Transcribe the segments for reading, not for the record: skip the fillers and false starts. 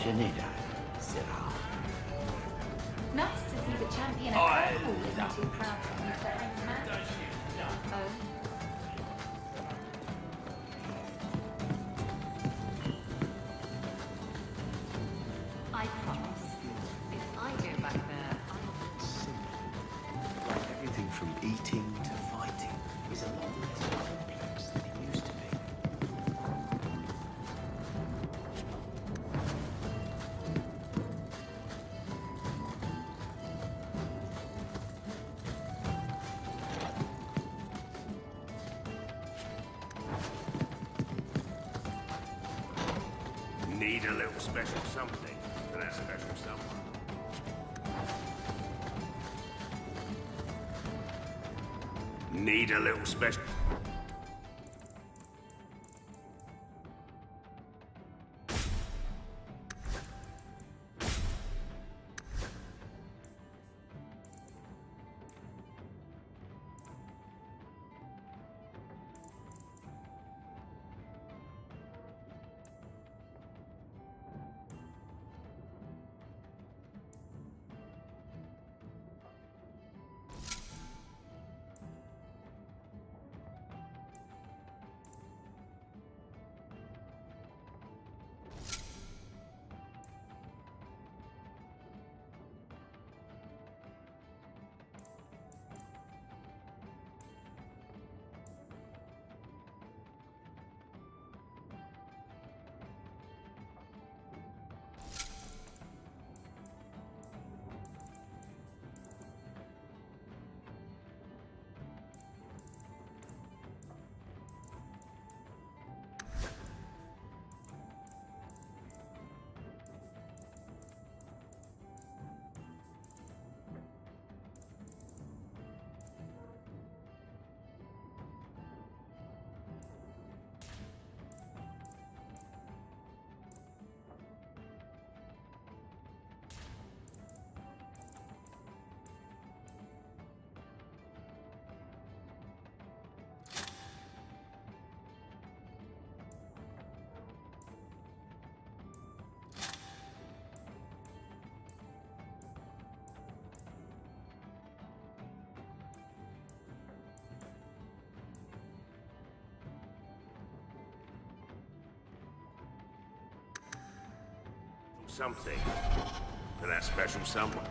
Genida, Sirrah. Nice to see the champion Oh, at I Liverpool isn't love too proud to use their own man. Oh. I promise, if I go back there, I will sing. Like everything from eating to fighting is a lot less complex than it used to be. Need a little special something for that special someone. Need a little special... something for that special someone.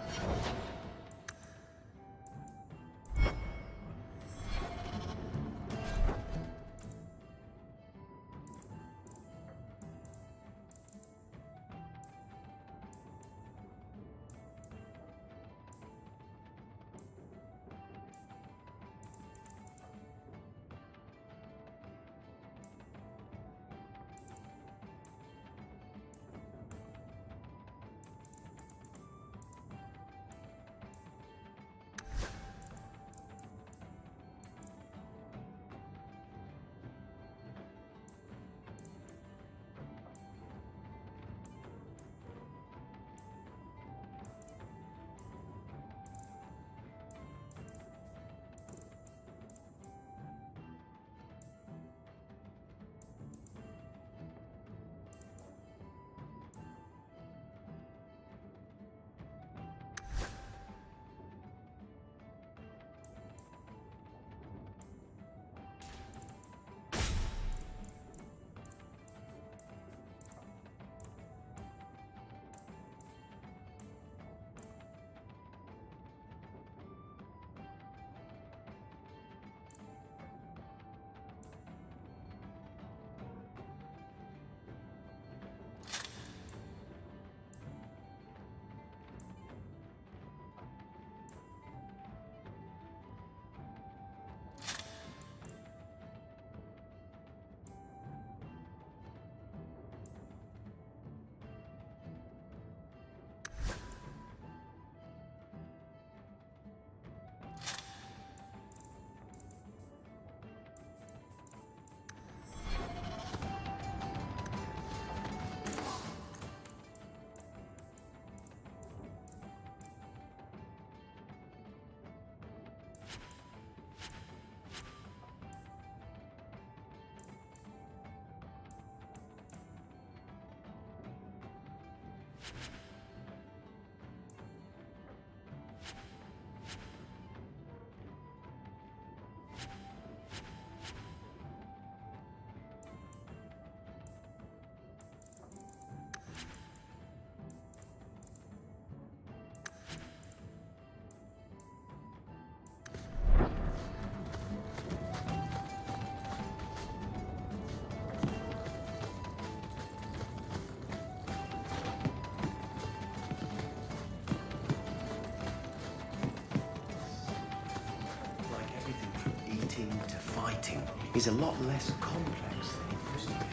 Like everything from eating to fighting is a lot less complex than it used to be.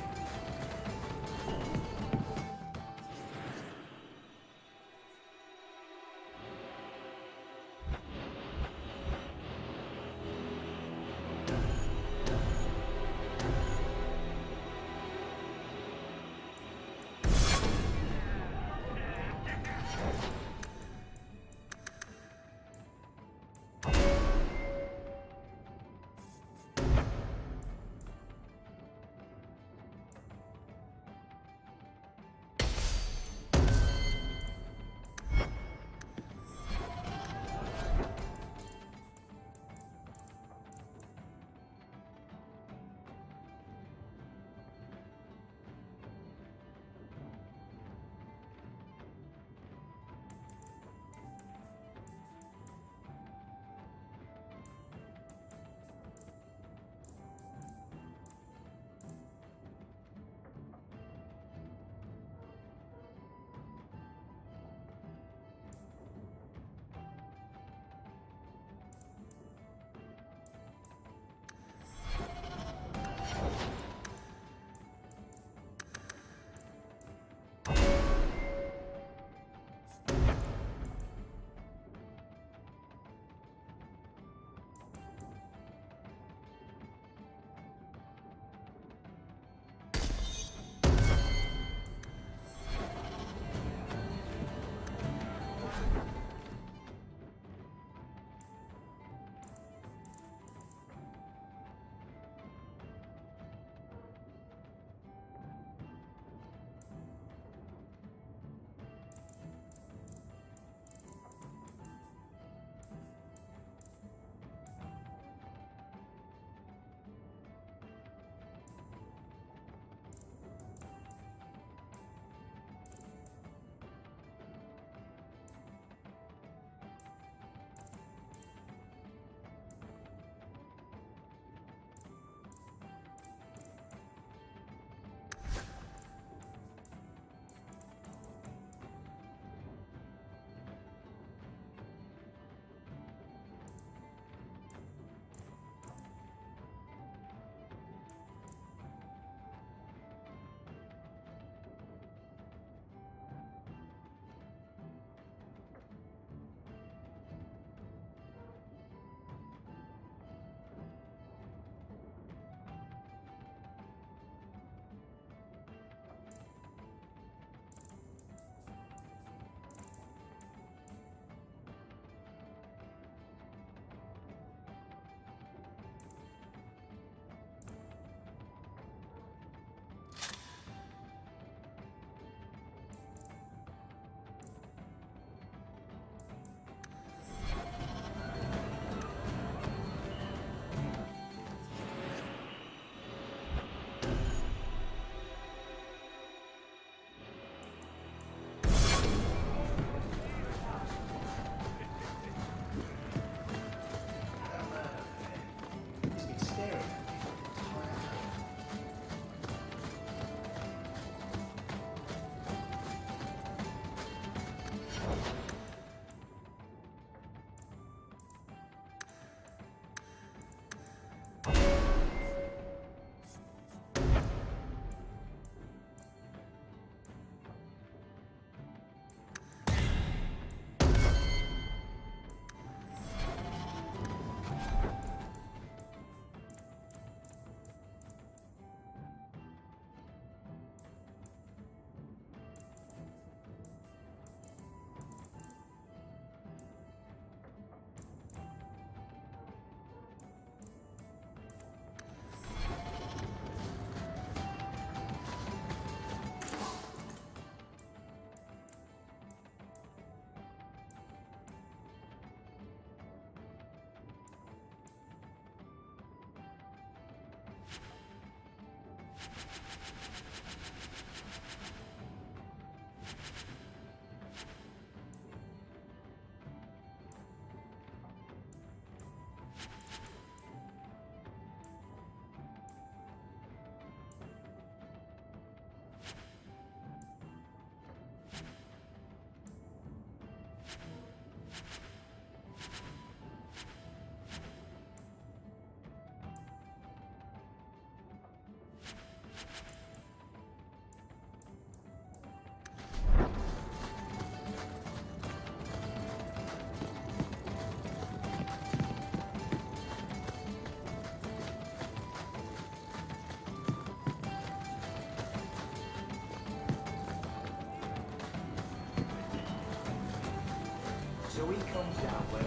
So he comes down where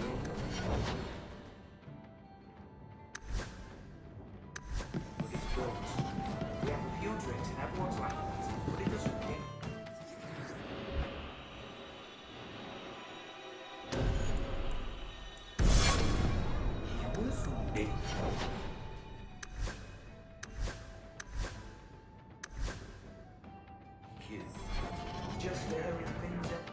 But it's drugs. We have a few drinks and everyone's laughing, but it doesn't kick. He was big. Cute. Just staring things up.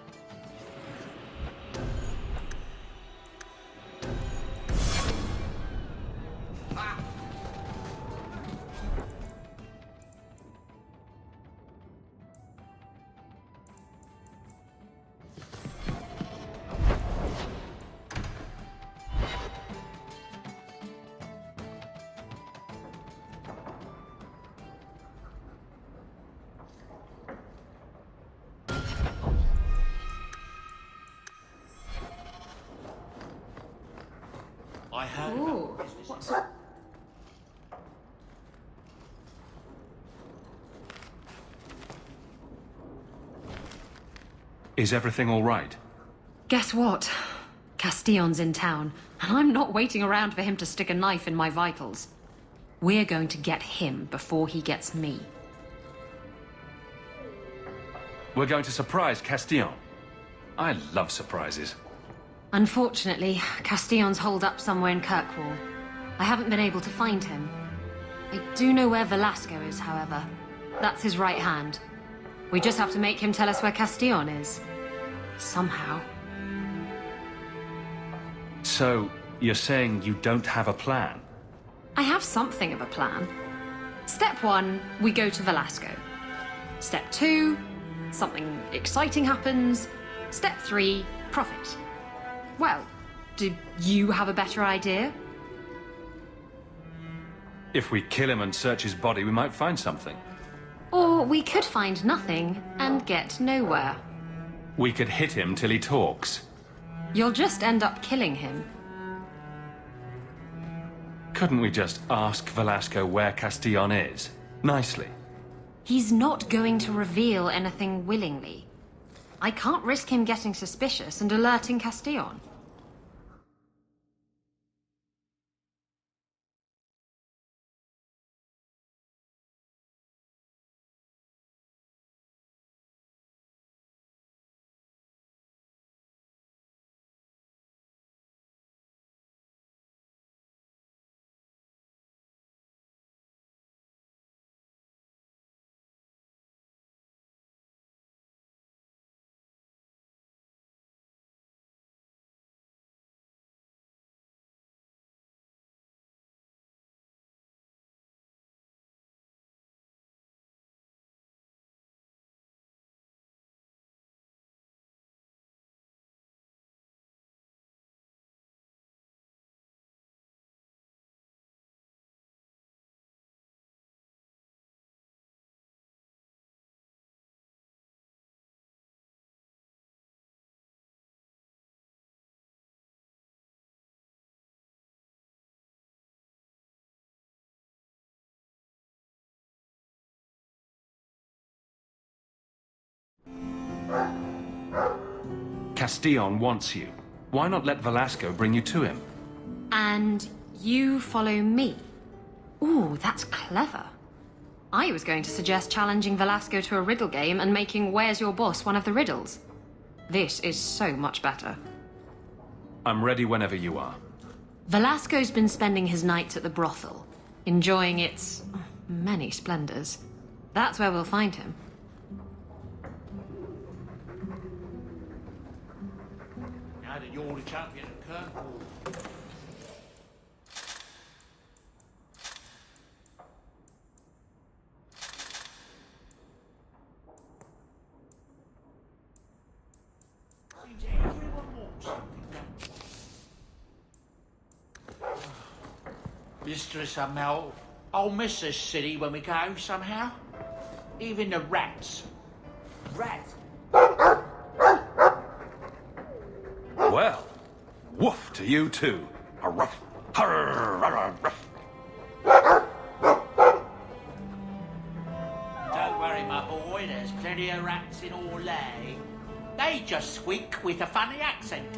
I heard Ooh, about the business. what's... Is everything all right? Guess what? Castillon's in town, and I'm not waiting around for him to stick a knife in my vitals. We're going to get him before he gets me. We're going to surprise Castillon. I love surprises. Unfortunately, Castillon's holed up somewhere in Kirkwall. I haven't been able to find him. I do know where Velasco is, however. That's his right hand. We just have to make him tell us where Castillon is. Somehow. So, you're saying you don't have a plan? I have something of a plan. Step 1, we go to Velasco. Step 2, something exciting happens. Step 3, profit. Well, do you have a better idea? If we kill him and search his body, we might find something. Or we could find nothing and get nowhere. We could hit him till he talks. You'll just end up killing him. Couldn't we just ask Velasco where Castillon is? Nicely. He's not going to reveal anything willingly. I can't risk him getting suspicious and alerting Castillon. Castillon wants you. Why not let Velasco bring you to him? And you follow me. Ooh, that's clever. I was going to suggest challenging Velasco to a riddle game and making Where's Your Boss one of the riddles. This is so much better. I'm ready whenever you are. Velasco's been spending his nights at the brothel, enjoying its many splendors. That's where we'll find him. Now that you're the champion of Kirkwall. Mistress somehow, I'll miss this city when we go somehow. Even the rats. Rat! Well, woof to you too. A ruff. Ruff. Don't worry, my boy, there's plenty of rats in Orlais. They just squeak with a funny accent.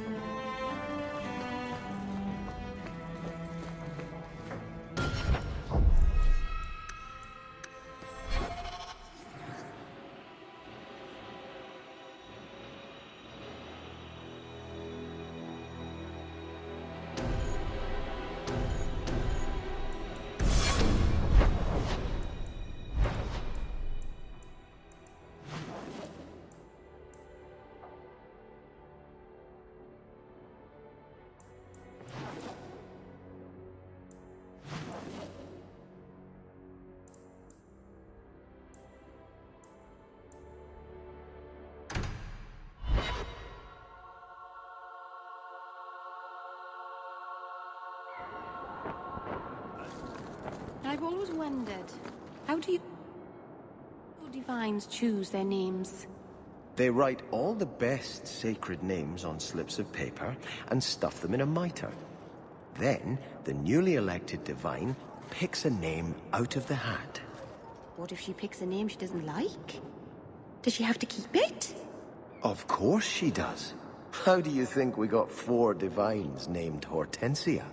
I've always wondered, how do you divines choose their names? They write all the best sacred names on slips of paper and stuff them in a mitre. Then, the newly elected divine picks a name out of the hat. What if she picks a name she doesn't like? Does she have to keep it? Of course she does. How do you think we got 4 divines named Hortensia?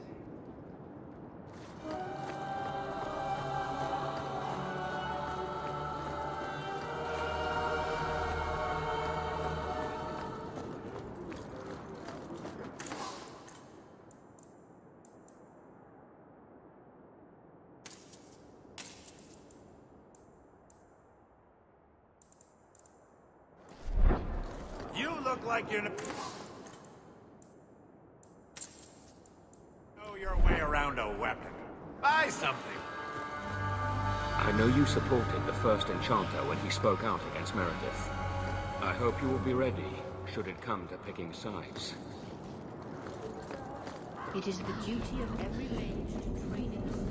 You look like you're... know your way around a weapon. Buy something. I know you supported the first Enchanter when he spoke out against Meredith. I hope you will be ready, should it come to picking sides. It is the duty of every mage to train in the sun.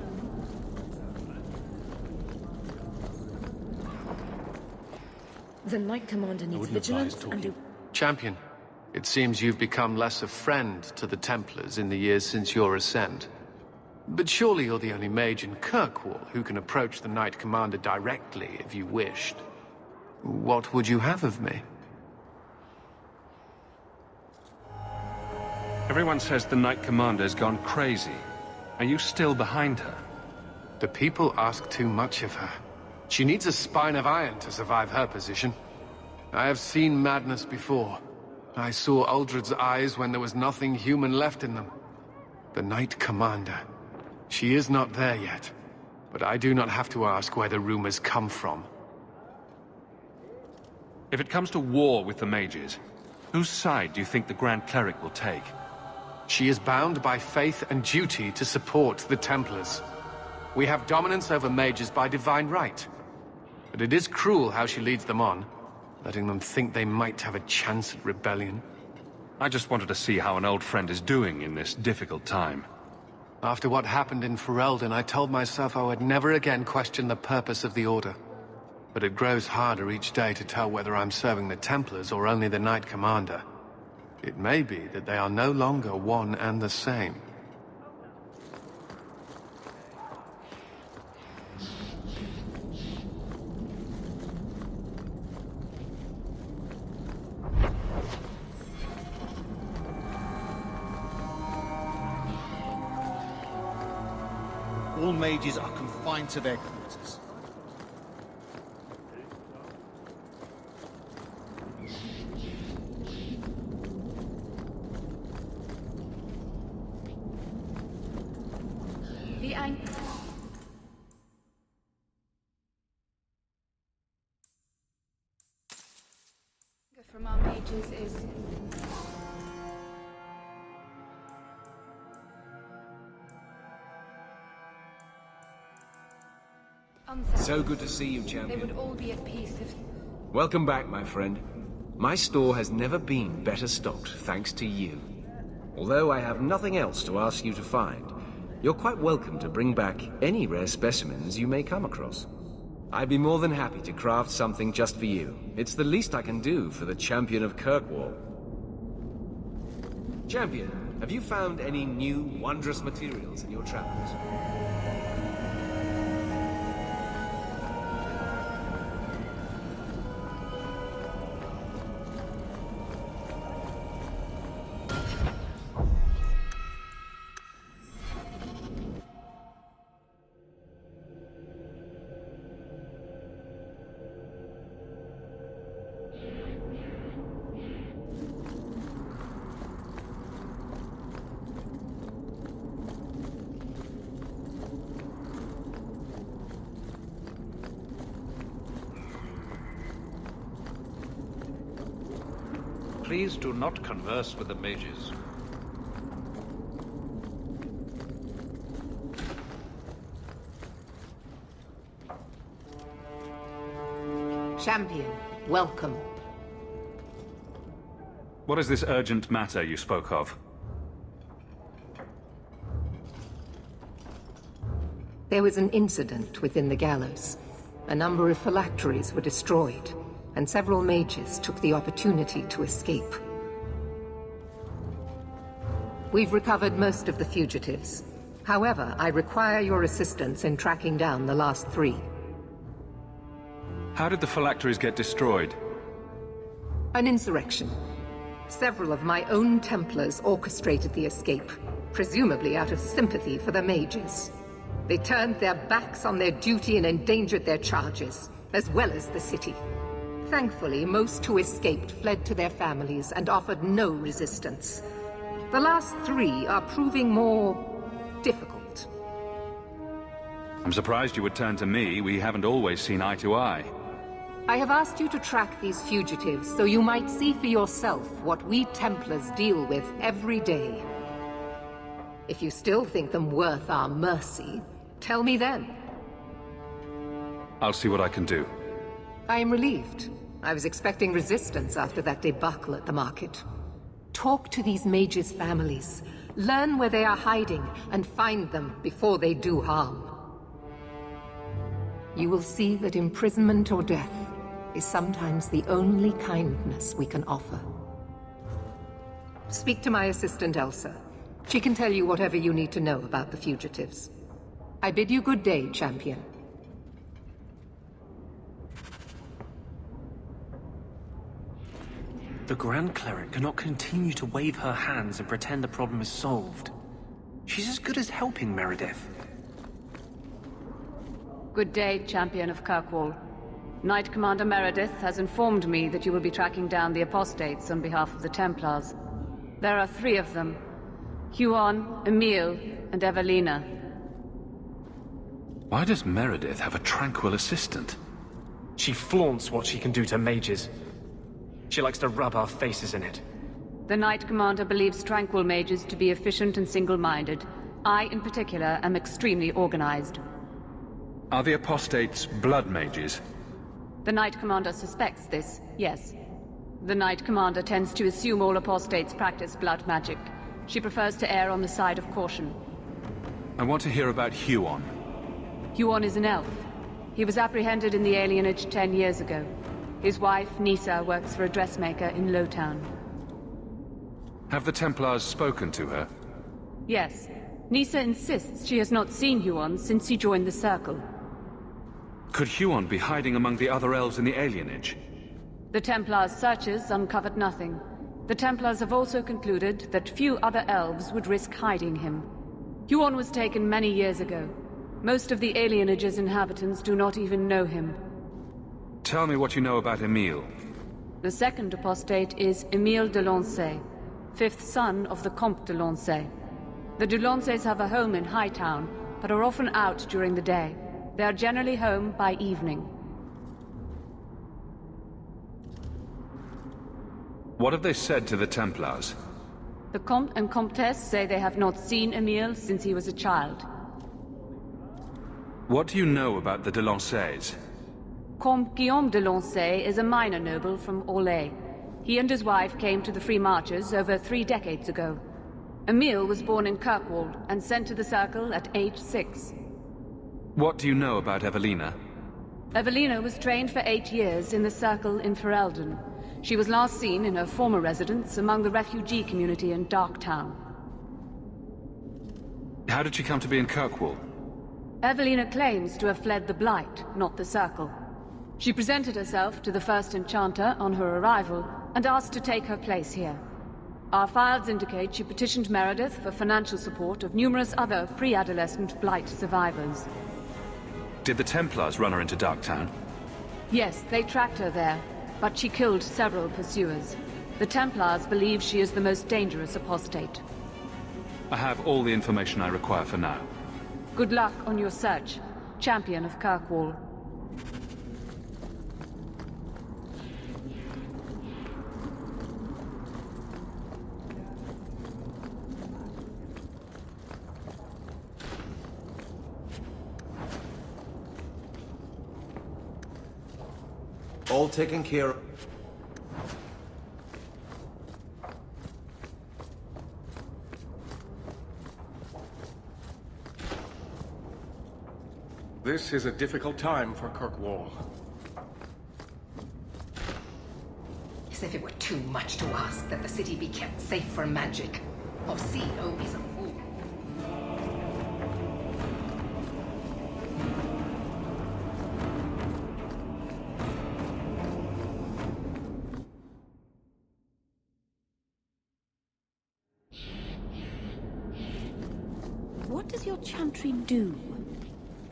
The Knight Commander needs vigilance and do... Champion, it seems you've become less a friend to the Templars in the years since your ascent. But surely you're the only mage in Kirkwall who can approach the Knight Commander directly if you wished. What would you have of me? Everyone says the Knight Commander's gone crazy. Are you still behind her? The people ask too much of her. She needs a spine of iron to survive her position. I have seen madness before. I saw Uldred's eyes when there was nothing human left in them. The Knight Commander. She is not there yet, but I do not have to ask where the rumors come from. If it comes to war with the mages, whose side do you think the Grand Cleric will take? She is bound by faith and duty to support the Templars. We have dominance over mages by divine right. But it is cruel how she leads them on, letting them think they might have a chance at rebellion. I just wanted to see how an old friend is doing in this difficult time. After what happened in Ferelden, I told myself I would never again question the purpose of the Order. But it grows harder each day to tell whether I'm serving the Templars or only the Knight Commander. It may be that they are no longer one and the same. All mages are confined to their quarters. The anger from our mages is... So good to see you, champion. They would all be at peace if... Welcome back, my friend. My store has never been better stocked, thanks to you. Although I have nothing else to ask you to find, you're quite welcome to bring back any rare specimens you may come across. I'd be more than happy to craft something just for you. It's the least I can do for the champion of Kirkwall. Champion, have you found any new, wondrous materials in your travels? Please do not converse with the mages. Champion, welcome. What is this urgent matter you spoke of? There was an incident within the gallows. A number of phylacteries were destroyed, and several mages took the opportunity to escape. We've recovered most of the fugitives. However, I require your assistance in tracking down the last 3. How did the phylacteries get destroyed? An insurrection. Several of my own Templars orchestrated the escape, presumably out of sympathy for the mages. They turned their backs on their duty and endangered their charges, as well as the city. Thankfully, most who escaped fled to their families and offered no resistance. The last 3 are proving more difficult. I'm surprised you would turn to me. We haven't always seen eye to eye. I have asked you to track these fugitives so you might see for yourself what we Templars deal with every day. If you still think them worth our mercy, tell me then. I'll see what I can do. I am relieved. I was expecting resistance after that debacle at the market. Talk to these mages' families. Learn where they are hiding and find them before they do harm. You will see that imprisonment or death is sometimes the only kindness we can offer. Speak to my assistant Elsa. She can tell you whatever you need to know about the fugitives. I bid you good day, Champion. The Grand Cleric cannot continue to wave her hands and pretend the problem is solved. She's as good as helping Meredith. Good day, Champion of Kirkwall. Knight Commander Meredith has informed me that you will be tracking down the apostates on behalf of the Templars. There are 3 of them. Huon, Emile, and Evelina. Why does Meredith have a tranquil assistant? She flaunts what she can do to mages. She likes to rub our faces in it. The Knight Commander believes tranquil mages to be efficient and single-minded. I, in particular, am extremely organized. Are the apostates blood mages? The Knight Commander suspects this, yes. The Knight Commander tends to assume all apostates practice blood magic. She prefers to err on the side of caution. I want to hear about Huon. Huon is an elf. He was apprehended in the alienage 10 years ago. His wife, Nisa, works for a dressmaker in Lowtown. Have the Templars spoken to her? Yes. Nisa insists she has not seen Huon since he joined the Circle. Could Huon be hiding among the other elves in the alienage? The Templars' searches uncovered nothing. The Templars have also concluded that few other elves would risk hiding him. Huon was taken many years ago. Most of the alienage's inhabitants do not even know him. Tell me what you know about Emile. The second apostate is Emile de Lancey, 5th son of the Comte de Lancey. The de Lanceys have a home in Hightown, but are often out during the day. They are generally home by evening. What have they said to the Templars? The Comte and Comtesse say they have not seen Emile since he was a child. What do you know about the de Lanceys? Comte Guillaume de Lancey is a minor noble from Orlais. He and his wife came to the Free Marches over 3 decades ago. Emile was born in Kirkwall and sent to the Circle at age 6. What do you know about Evelina? Evelina was trained for 8 years in the Circle in Ferelden. She was last seen in her former residence among the refugee community in Darktown. How did she come to be in Kirkwall? Evelina claims to have fled the Blight, not the Circle. She presented herself to the first Enchanter on her arrival and asked to take her place here. Our files indicate she petitioned Meredith for financial support of numerous other pre-adolescent Blight survivors. Did the Templars run her into Darktown? Yes, they tracked her there, but she killed several pursuers. The Templars believe she is the most dangerous apostate. I have all the information I require for now. Good luck on your search, Champion of Kirkwall. All taken care of. This is a difficult time for Kirkwall. As if it were too much to ask that the city be kept safe from magic. Orsino is a fool. What does your chantry do?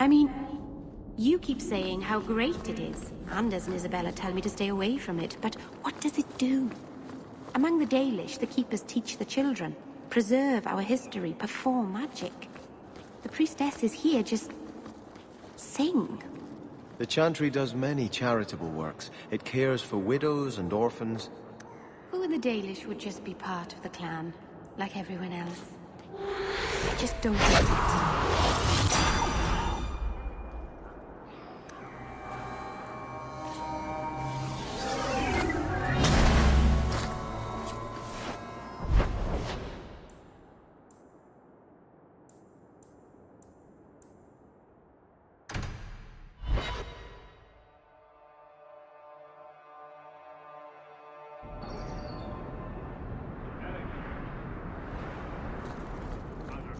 I mean, you keep saying how great it is. Anders and Isabella tell me to stay away from it, but what does it do? Among the Dalish, the keepers teach the children, preserve our history, perform magic. The priestesses here just sing. The chantry does many charitable works. It cares for widows and orphans. Who in the Dalish would just be part of the clan, like everyone else? I just don't get it.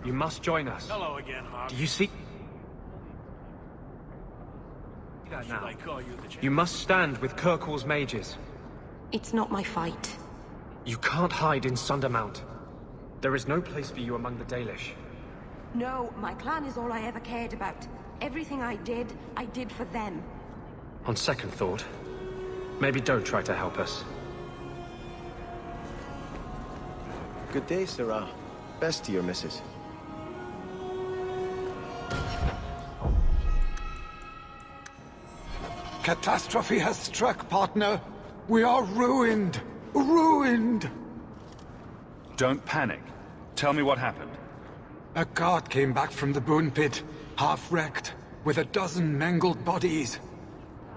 You must join us. Hello again, Hawk. Do you see that now? I call you the You must stand with Kirkwall's mages. It's not my fight. You can't hide in Sundermount. There is no place for you among the Dalish. No, my clan is all I ever cared about. Everything I did for them. On second thought, maybe don't try to help us. Good day, Sarah. Best to your missus. Catastrophe has struck, partner. We are ruined. Ruined! Don't panic. Tell me what happened. A cart came back from the bone pit, half-wrecked, with a dozen mangled bodies.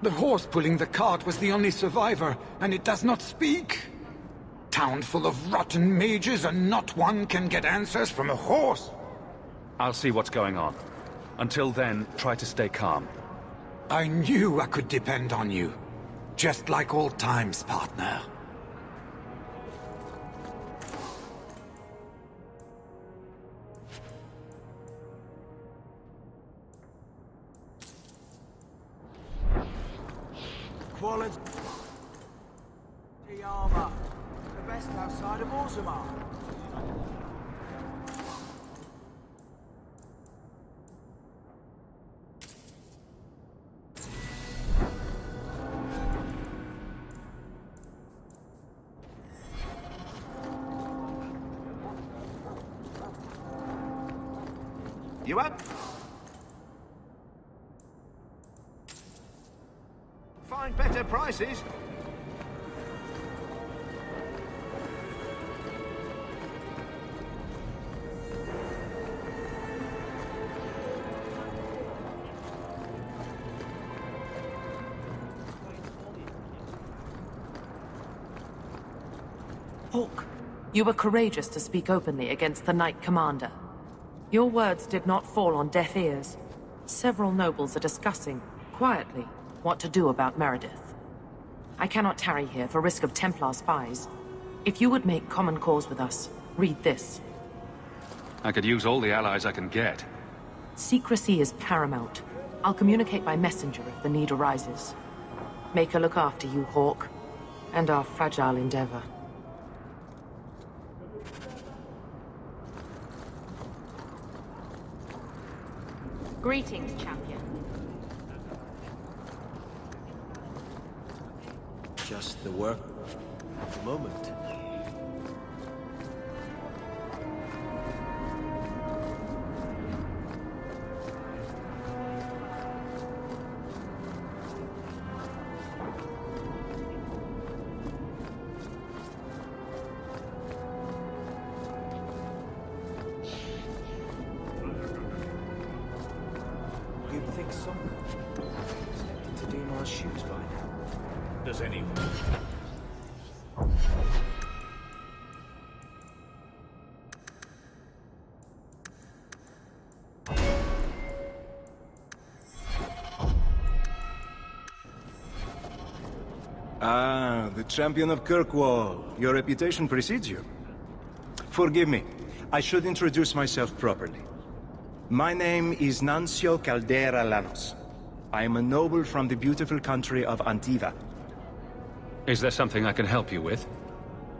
The horse pulling the cart was the only survivor, and it does not speak. Town full of rotten mages, and not one can get answers from a horse. I'll see what's going on. Until then, try to stay calm. I knew I could depend on you. Just like old times, partner. Quality armor. The best outside of Orzammar. You up? Find better prices. Hawk, you were courageous to speak openly against the Knight Commander. Your words did not fall on deaf ears. Several nobles are discussing, quietly, what to do about Meredith. I cannot tarry here for risk of Templar spies. If you would make common cause with us, read this. I could use all the allies I can get. Secrecy is paramount. I'll communicate by messenger if the need arises. Make her look after you, Hawk, and our fragile endeavor. Greetings, champion. Just the work of the moment. You'd think someone was tempted to do my shoes by now. as anyone. Ah, the champion of Kirkwall. Your reputation precedes you. Forgive me. I should introduce myself properly. My name is Nancio Caldera Lanos. I am a noble from the beautiful country of Antiva. Is there something I can help you with?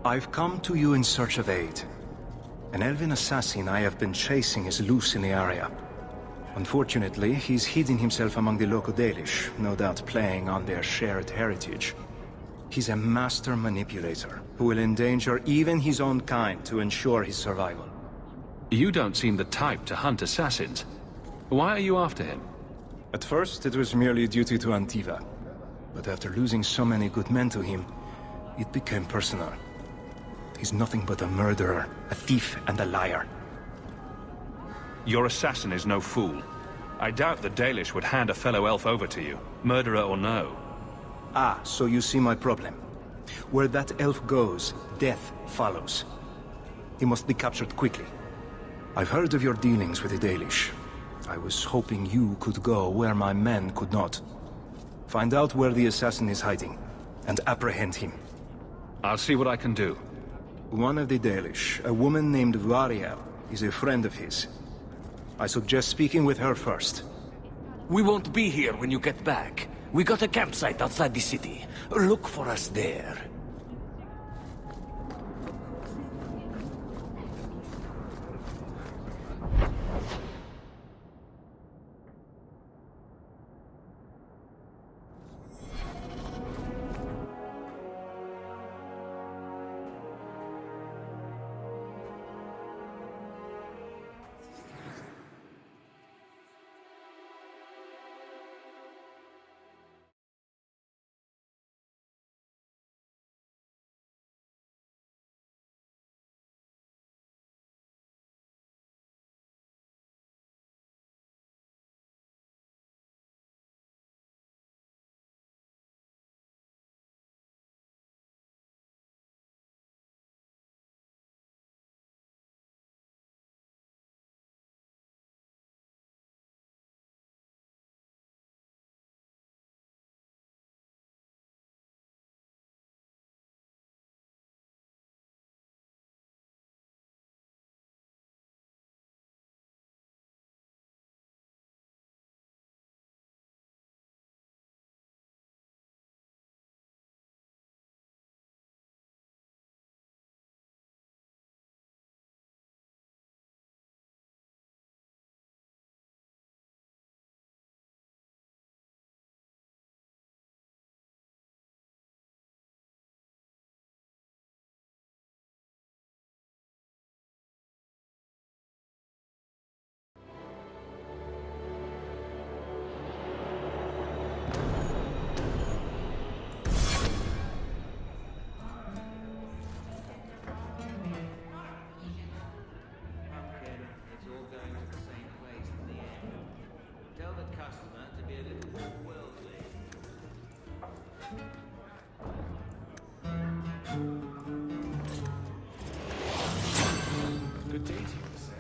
I've come to you in search of aid. An elven assassin I have been chasing is loose in the area. Unfortunately, he's hidden himself among the local Dalish, no doubt playing on their shared heritage. He's a master manipulator, who will endanger even his own kind to ensure his survival. You don't seem the type to hunt assassins. Why are you after him? At first, it was merely duty to Antiva. But after losing so many good men to him, it became personal. He's nothing but a murderer, a thief, and a liar. Your assassin is no fool. I doubt the Dalish would hand a fellow elf over to you, murderer or no. Ah, so you see my problem. Where that elf goes, death follows. He must be captured quickly. I've heard of your dealings with the Dalish. I was hoping you could go where my men could not. Find out where the assassin is hiding, and apprehend him. I'll see what I can do. One of the Dalish, a woman named Variel, is a friend of his. I suggest speaking with her first. We won't be here when you get back. We got a campsite outside the city. Look for us there. Good day to you, sir.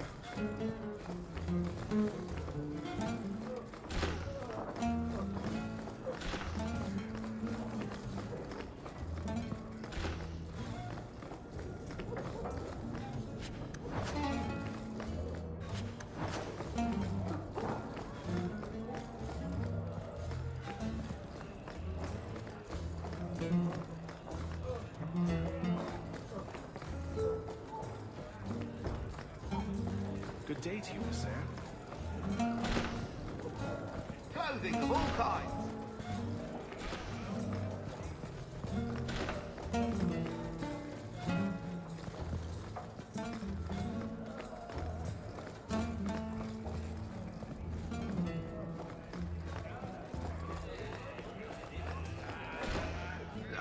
Good day to you, sir. Clothing of all kinds.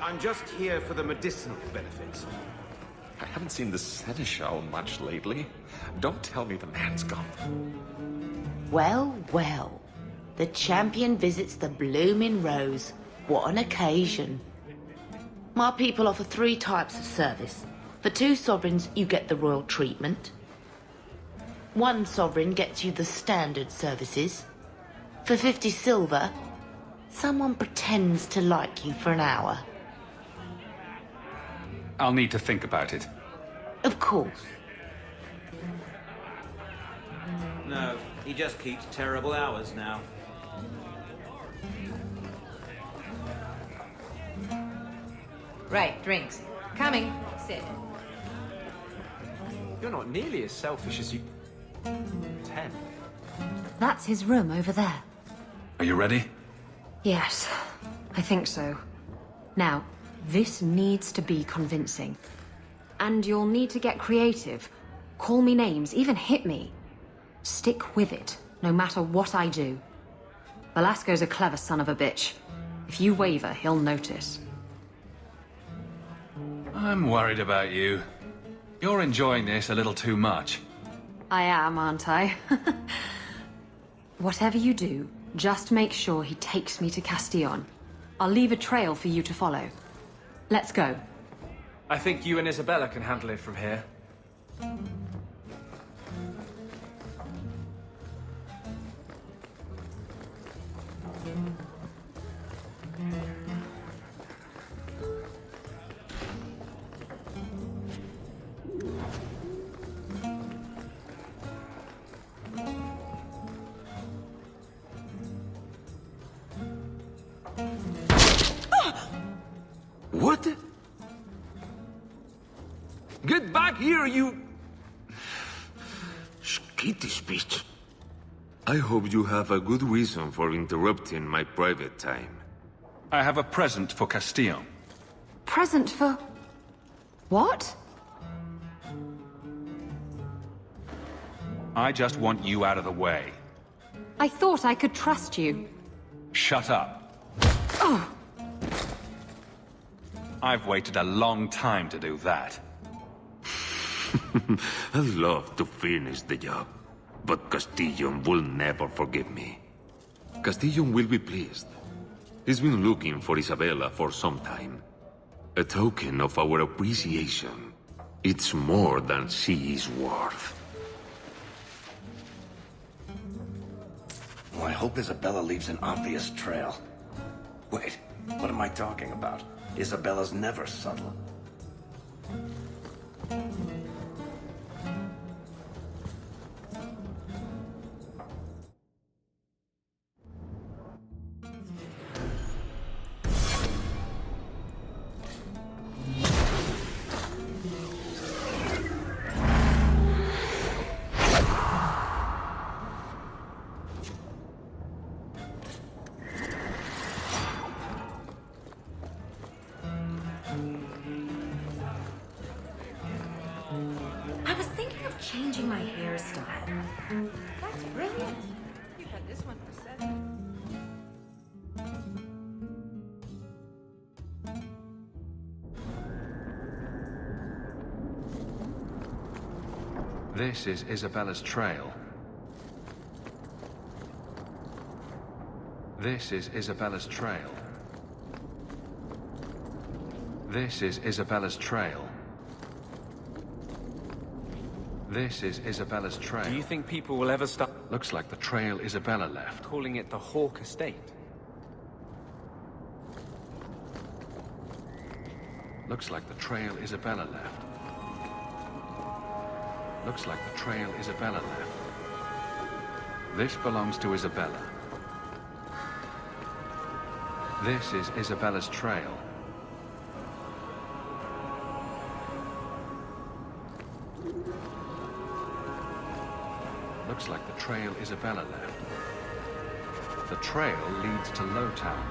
I'm just here for the medicinal benefits. I haven't seen the Seneschal much lately. Don't tell me the man's gone. Well, well. The champion visits the blooming rose. What an occasion. My people offer 3 types of service. For 2 sovereigns, you get the royal treatment. 1 sovereign gets you the standard services. For 50 silver, someone pretends to like you for an hour. I'll need to think about it. Of course. No, he just keeps terrible hours now. Right, drinks. Coming. Sit. You're not nearly as selfish as you... 10. That's his room over there. Are you ready? Yes, I think so. Now, this needs to be convincing. And you'll need to get creative. Call me names, even hit me. Stick with it, no matter what I do. Velasco's a clever son of a bitch. If you waver, he'll notice. I'm worried about you. You're enjoying this a little too much. I am, aren't I? Whatever you do, just make sure he takes me to Castillon. I'll leave a trail for you to follow. Let's go. I think you and Isabella can handle it from here. What? Get back here, you... skittish bitch. I hope you have a good reason for interrupting my private time. I have a present for Castillon. Present for... what? I just want you out of the way. I thought I could trust you. Shut up. Oh! I've waited a long time to do that. I'd love to finish the job, but Castillon will never forgive me. Castillon will be pleased. He's been looking for Isabella for some time. A token of our appreciation. It's more than she is worth. Well, I hope Isabella leaves an obvious trail. Wait, what am I talking about? Isabella's never subtle. I was thinking of changing my hairstyle. That's brilliant. You've had this one for 7. This is Isabella's trail. This is Isabella's trail. This is Isabella's trail. This is Isabella's trail. Do you think people will ever stop... Looks like the trail Isabella left. ...calling it the Hawk Estate? Looks like the trail Isabella left. Looks like the trail Isabella left. This belongs to Isabella. This is Isabella's trail. Looks like the trail Isabella left. The trail leads to Lowtown.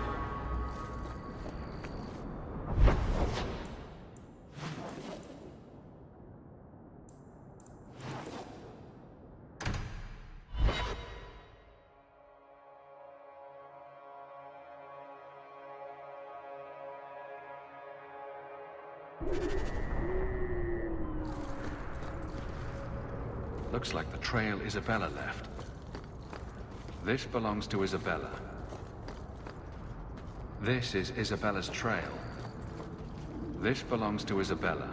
Looks like the trail Isabella left. This belongs to Isabella. This is Isabella's trail. This belongs to Isabella.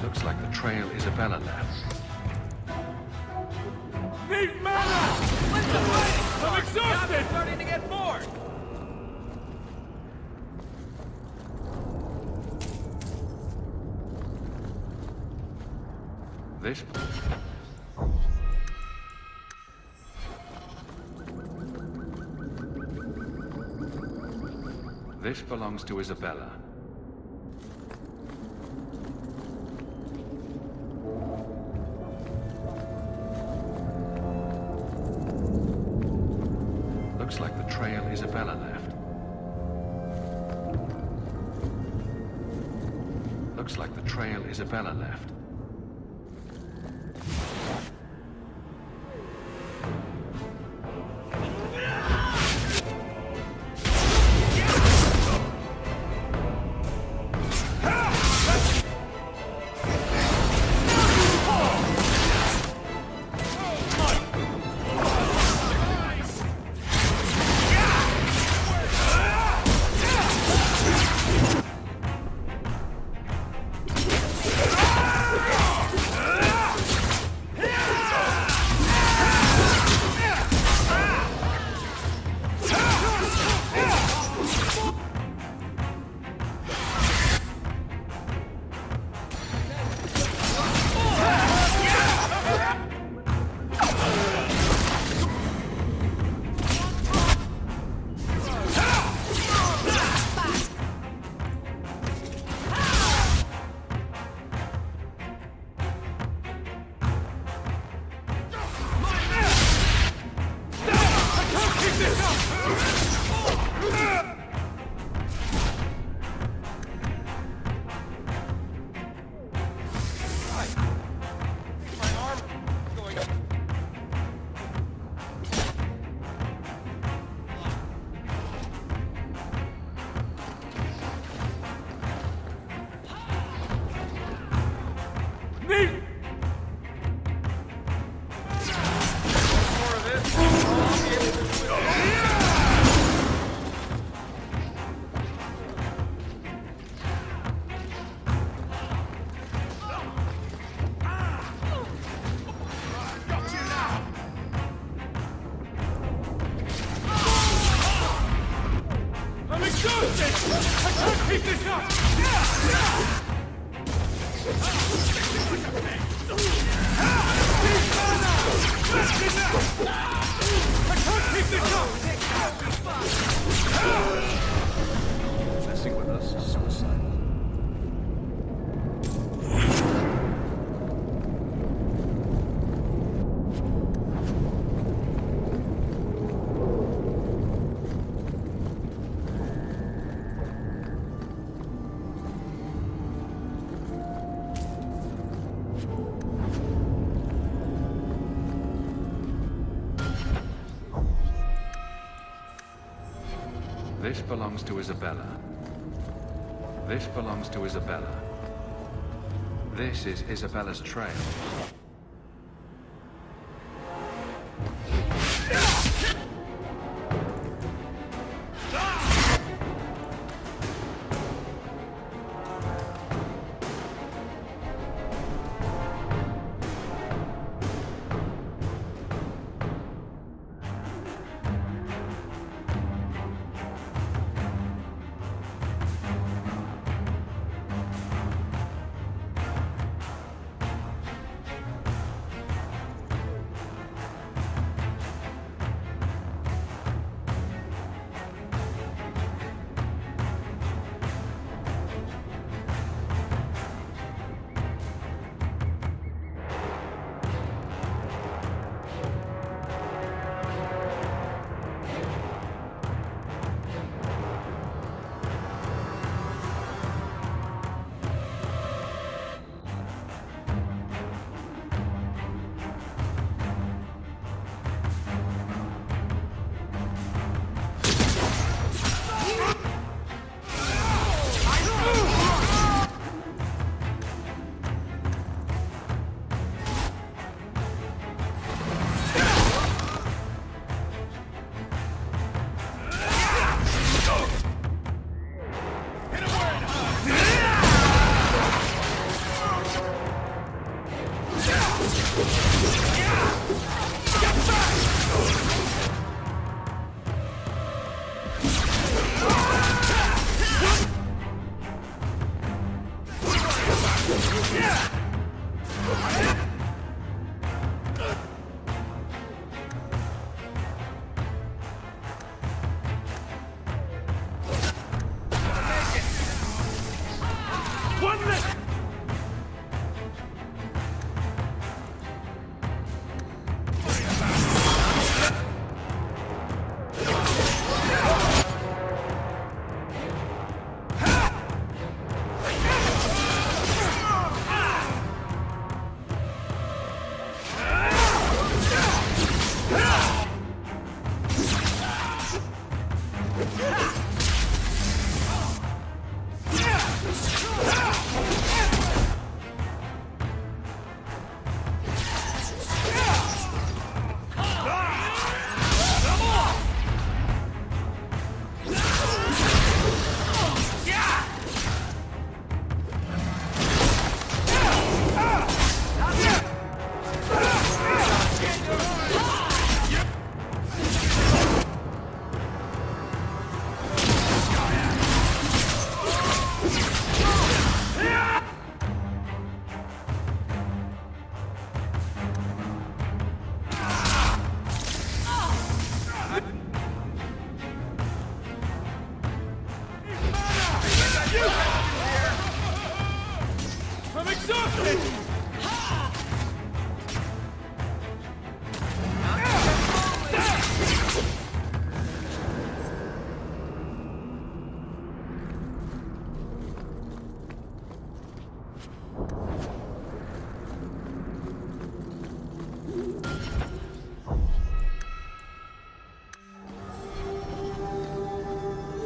Looks like the trail Isabella left. Need mana! I'm exhausted! I'm starting to get bored! This belongs to Isabella. Looks like the trail Isabella left. Looks like the trail Isabella left. Messing with us is suicide. This belongs to Isabella. This belongs to Isabella. This is Isabella's trail.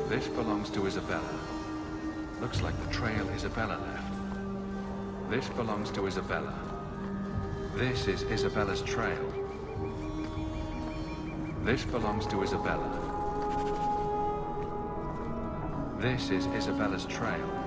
This belongs to Isabella. Looks like the trail Isabella left. This belongs to Isabella. This is Isabella's trail. This belongs to Isabella. This is Isabella's trail.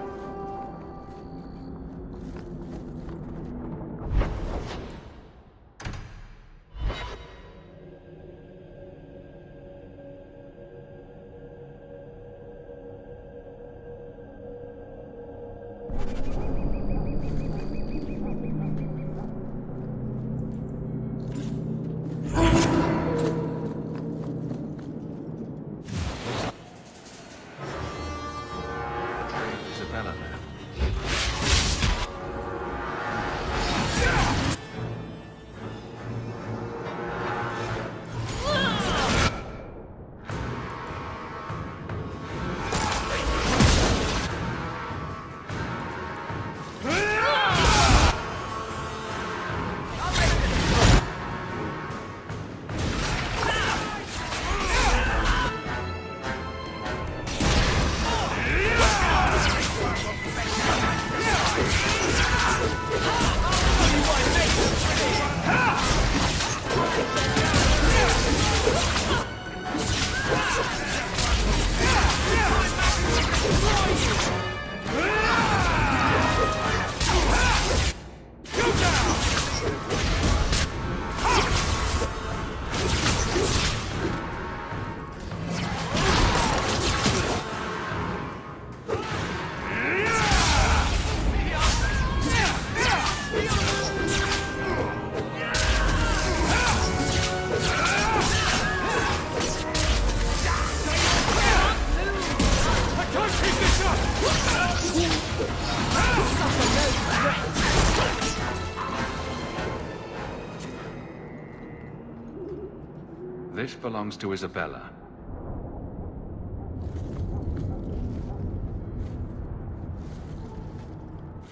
This belongs to Isabella.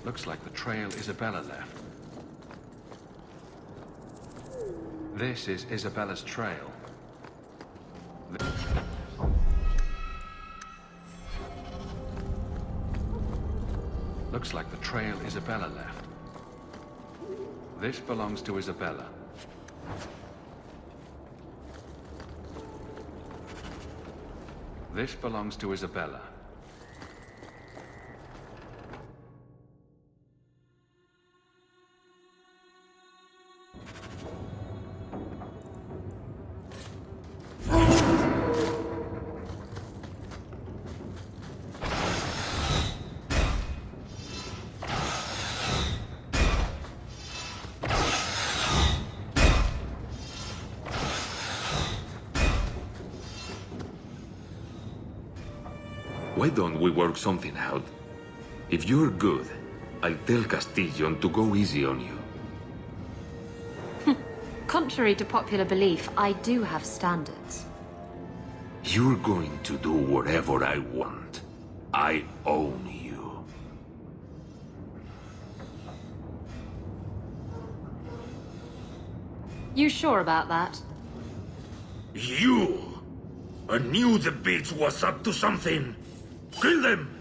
Looks like the trail Isabella left. This is Isabella's trail. Looks like the trail Isabella left. This belongs to Isabella. This belongs to Isabella. Why don't we work something out? If you're good, I'll tell Castillon to go easy on you. Contrary to popular belief, I do have standards. You're going to do whatever I want. I own you. You sure about that? You! I knew the bitch was up to something! Kill them!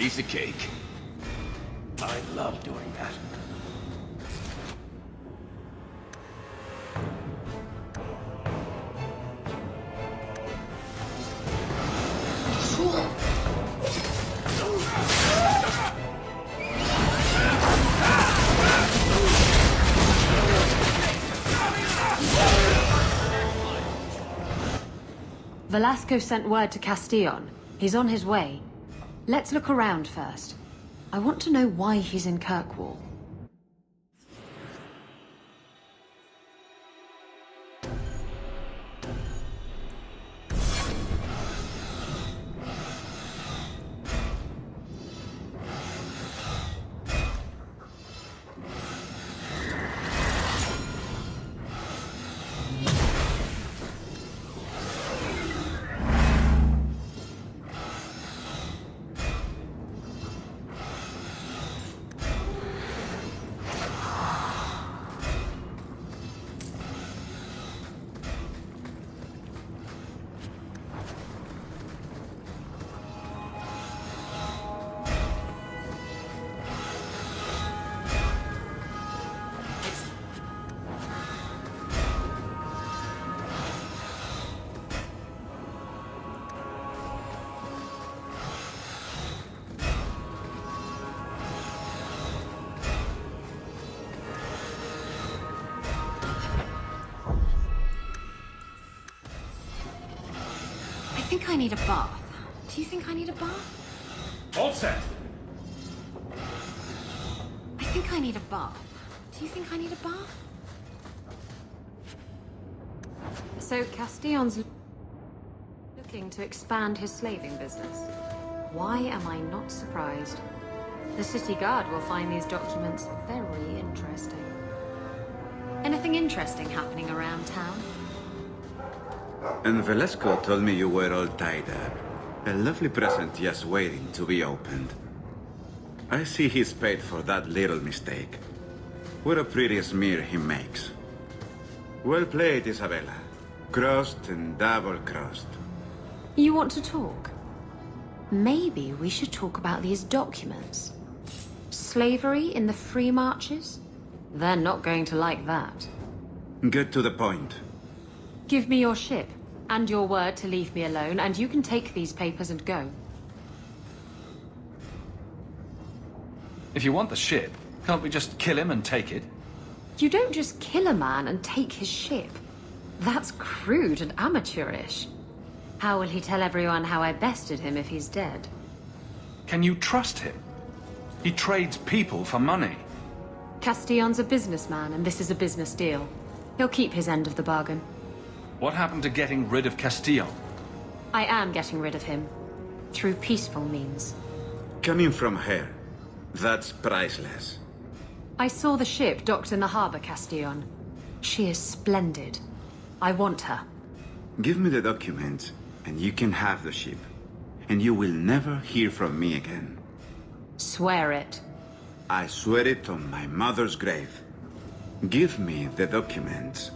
piece of cake. I love doing that. Velasco sent word to Castillon. He's on his way. Let's look around first. I want to know why he's in Kirkwall. I think I need a bath. Do you think I need a bath? All set. I think I need a bath. Do you think I need a bath? So Castillon's looking to expand his slaving business. Why am I not surprised? The city guard will find these documents very interesting. Anything interesting happening around town? And Velasco told me you were all tied up. A lovely present just waiting to be opened. I see he's paid for that little mistake. What a pretty smear he makes. Well played, Isabella. Crossed and double-crossed. You want to talk? Maybe we should talk about these documents. Slavery in the free marches? They're not going to like that. Get to the point. Give me your ship, and your word to leave me alone, and you can take these papers and go. If you want the ship, can't we just kill him and take it? You don't just kill a man and take his ship. That's crude and amateurish. How will he tell everyone how I bested him if he's dead? Can you trust him? He trades people for money. Castillon's a businessman, and this is a business deal. He'll keep his end of the bargain. What happened to getting rid of Castillon? I am getting rid of him. Through peaceful means. Coming from her, that's priceless. I saw the ship docked in the harbor, Castillon. She is splendid. I want her. Give me the documents, and you can have the ship. And you will never hear from me again. Swear it. I swear it on my mother's grave. Give me the documents.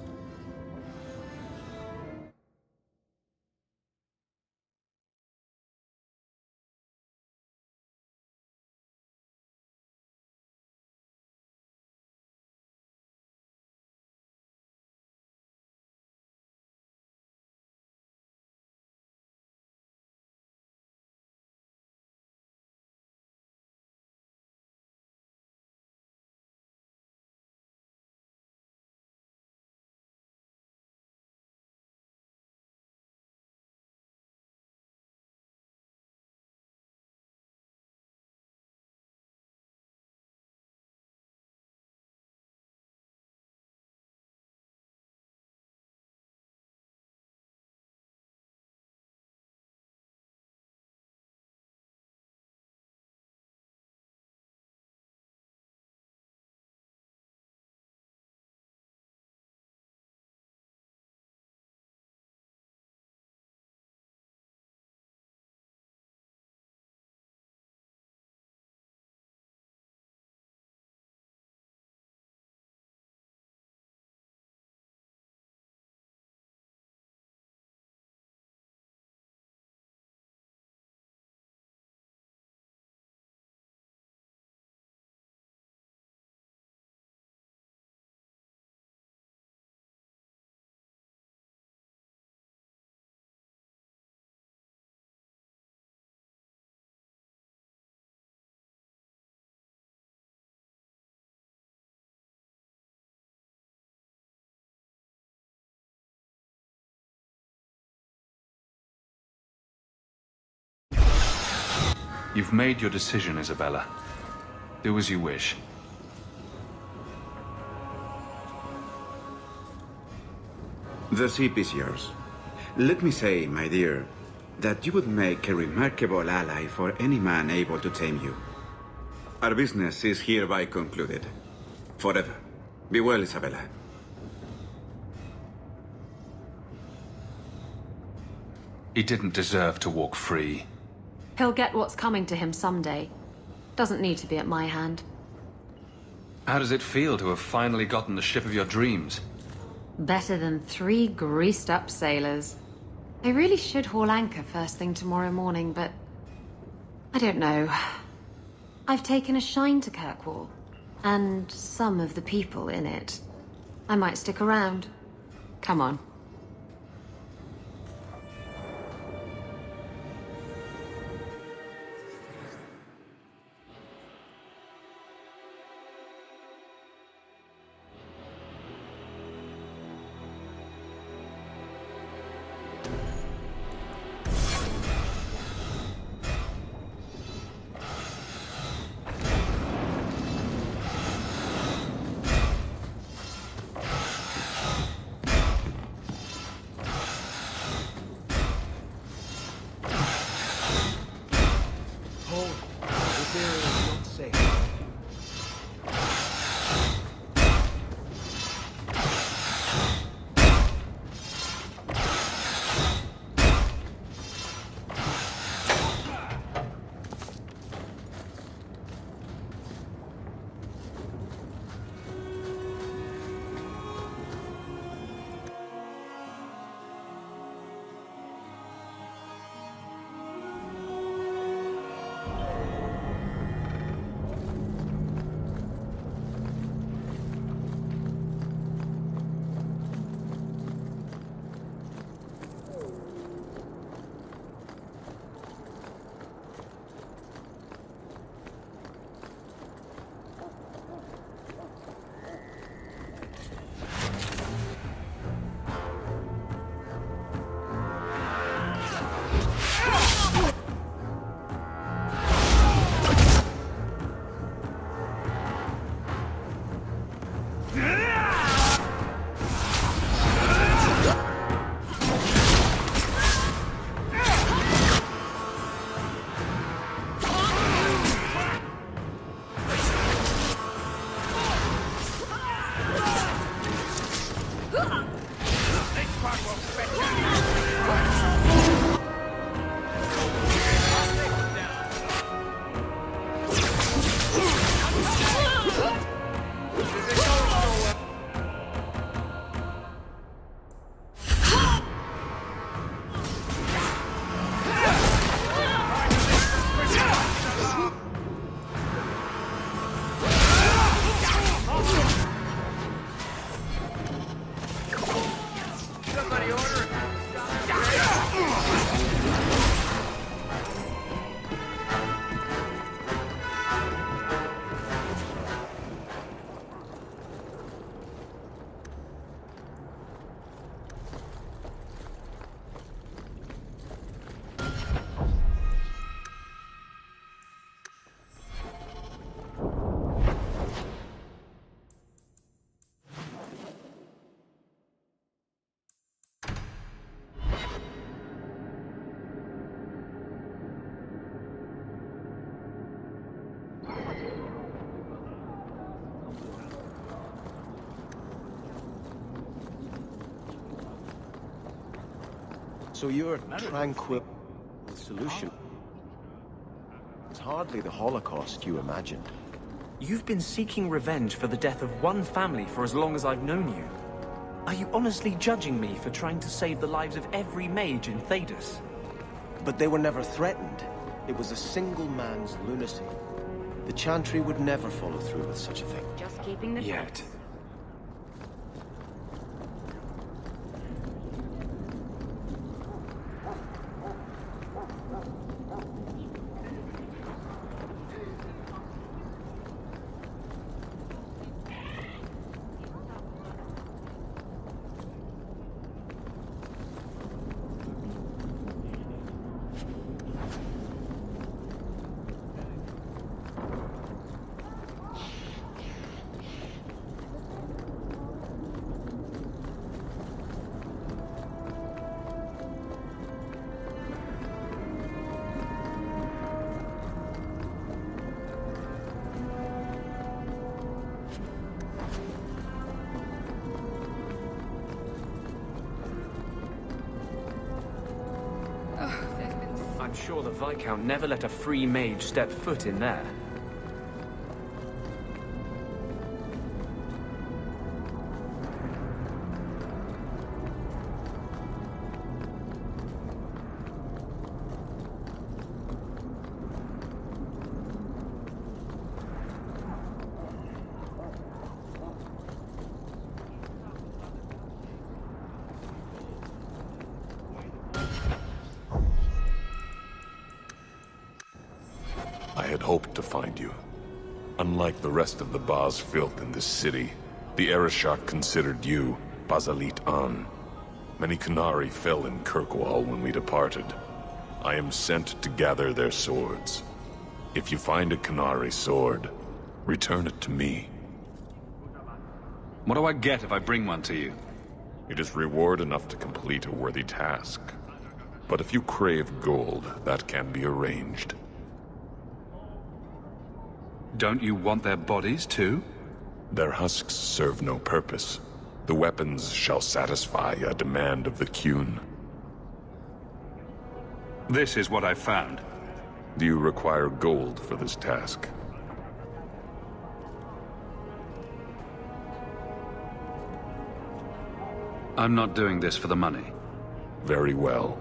You've made your decision, Isabella. Do as you wish. The ship is yours. Let me say, my dear, that you would make a remarkable ally for any man able to tame you. Our business is hereby concluded. Forever. Be well, Isabella. He didn't deserve to walk free. He'll get what's coming to him someday. Doesn't need to be at my hand. How does it feel to have finally gotten the ship of your dreams? Better than 3 greased-up sailors. I really should haul anchor first thing tomorrow morning, but... I don't know. I've taken a shine to Kirkwall, and some of the people in it. I might stick around. Come on. So your tranquil solution is hardly the Holocaust you imagined. You've been seeking revenge for the death of one family for as long as I've known you. Are you honestly judging me for trying to save the lives of every mage in Thedas? But they were never threatened. It was a single man's lunacy. The Chantry would never follow through with such a thing. Just keeping the Yet. I'm sure the Viscount never let a free mage step foot in there. I had hoped to find you. Unlike the rest of the Baz filth in this city, the Arishok considered you Basalit An. Many Qunari fell in Kirkwall when we departed. I am sent to gather their swords. If you find a Qunari sword, return it to me. What do I get if I bring one to you? It is reward enough to complete a worthy task. But if you crave gold, that can be arranged. Don't you want their bodies, too? Their husks serve no purpose. The weapons shall satisfy a demand of the Qun. This is what I found. Do you require gold for this task? I'm not doing this for the money. Very well.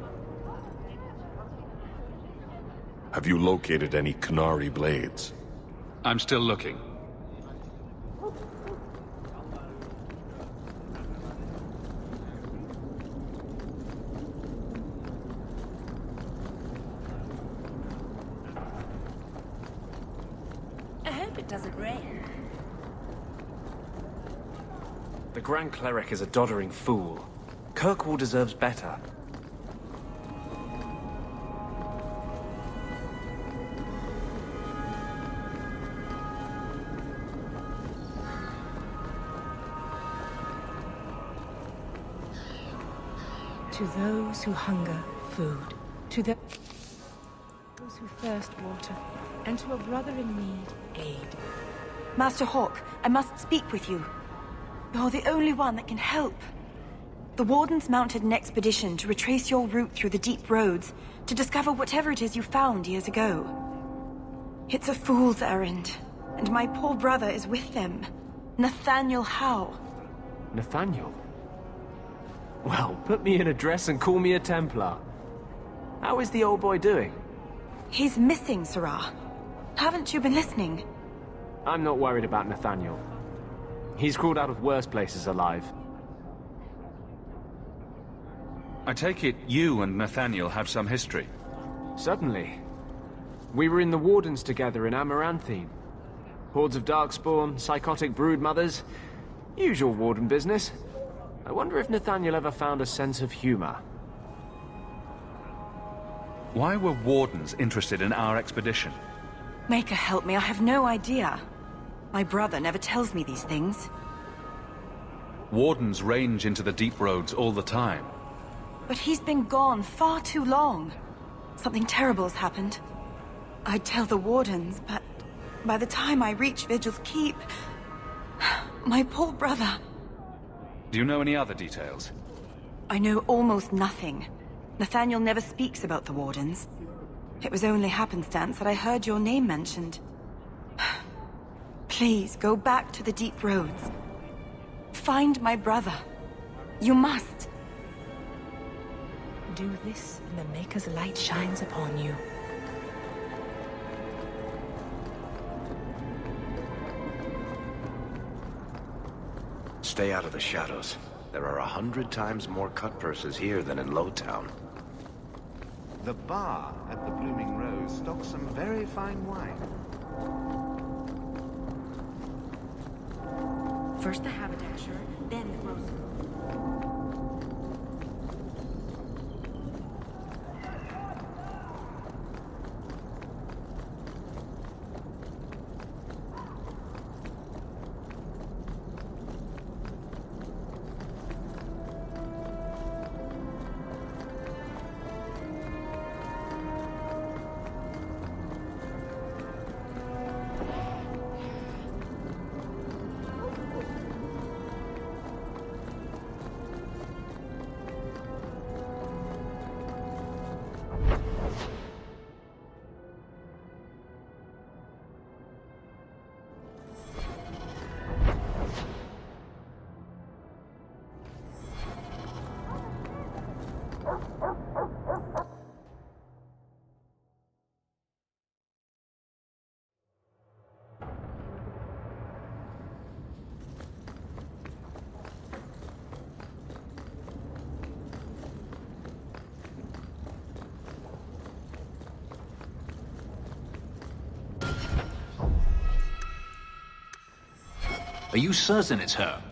Have you located any Qunari blades? I'm still looking. I hope it doesn't rain. The Grand Cleric is a doddering fool. Kirkwall deserves better. To those who hunger, food. To those who thirst, water. And to a brother in need, aid. Master Hawk, I must speak with you. You're the only one that can help. The Wardens mounted an expedition to retrace your route through the deep roads, to discover whatever it is you found years ago. It's a fool's errand, and my poor brother is with them. Nathaniel Howe. Nathaniel? Well, put me in a dress and call me a Templar. How is the old boy doing? He's missing, Sirrah. Haven't you been listening? I'm not worried about Nathaniel. He's crawled out of worse places alive. I take it you and Nathaniel have some history? Certainly. We were in the Wardens together in Amaranthine. Hordes of Darkspawn, psychotic broodmothers. Usual Warden business. I wonder if Nathaniel ever found a sense of humor. Why were Wardens interested in our expedition? Maker help me, I have no idea. My brother never tells me these things. Wardens range into the deep roads all the time. But he's been gone far too long. Something terrible has happened. I'd tell the Wardens, but by the time I reach Vigil's Keep... my poor brother... Do you know any other details? I know almost nothing. Nathaniel never speaks about the Wardens. It was only happenstance that I heard your name mentioned. Please, go back to the deep roads. Find my brother. You must. Do this, and the Maker's light shines upon you. Stay out of the shadows. There are 100 times more cut purses here than in Lowtown. The bar at the Blooming Rose stocks some very fine wine. First the haberdasher, then the grocer. Are you certain it's her?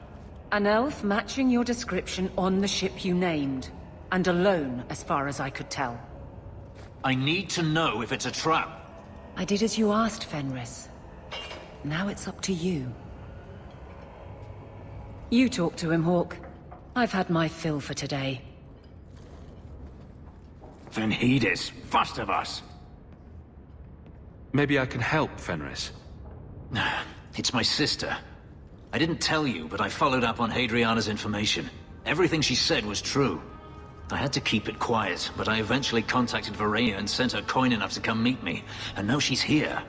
An elf matching your description on the ship you named. And alone, as far as I could tell. I need to know if it's a trap. I did as you asked, Fenris. Now it's up to you. You talk to him, Hawk. I've had my fill for today. Then heed it, first of us. Maybe I can help, Fenris. It's my sister. I didn't tell you, but I followed up on Hadriana's information. Everything she said was true. I had to keep it quiet, but I eventually contacted Varenia and sent her coin enough to come meet me. And now she's here.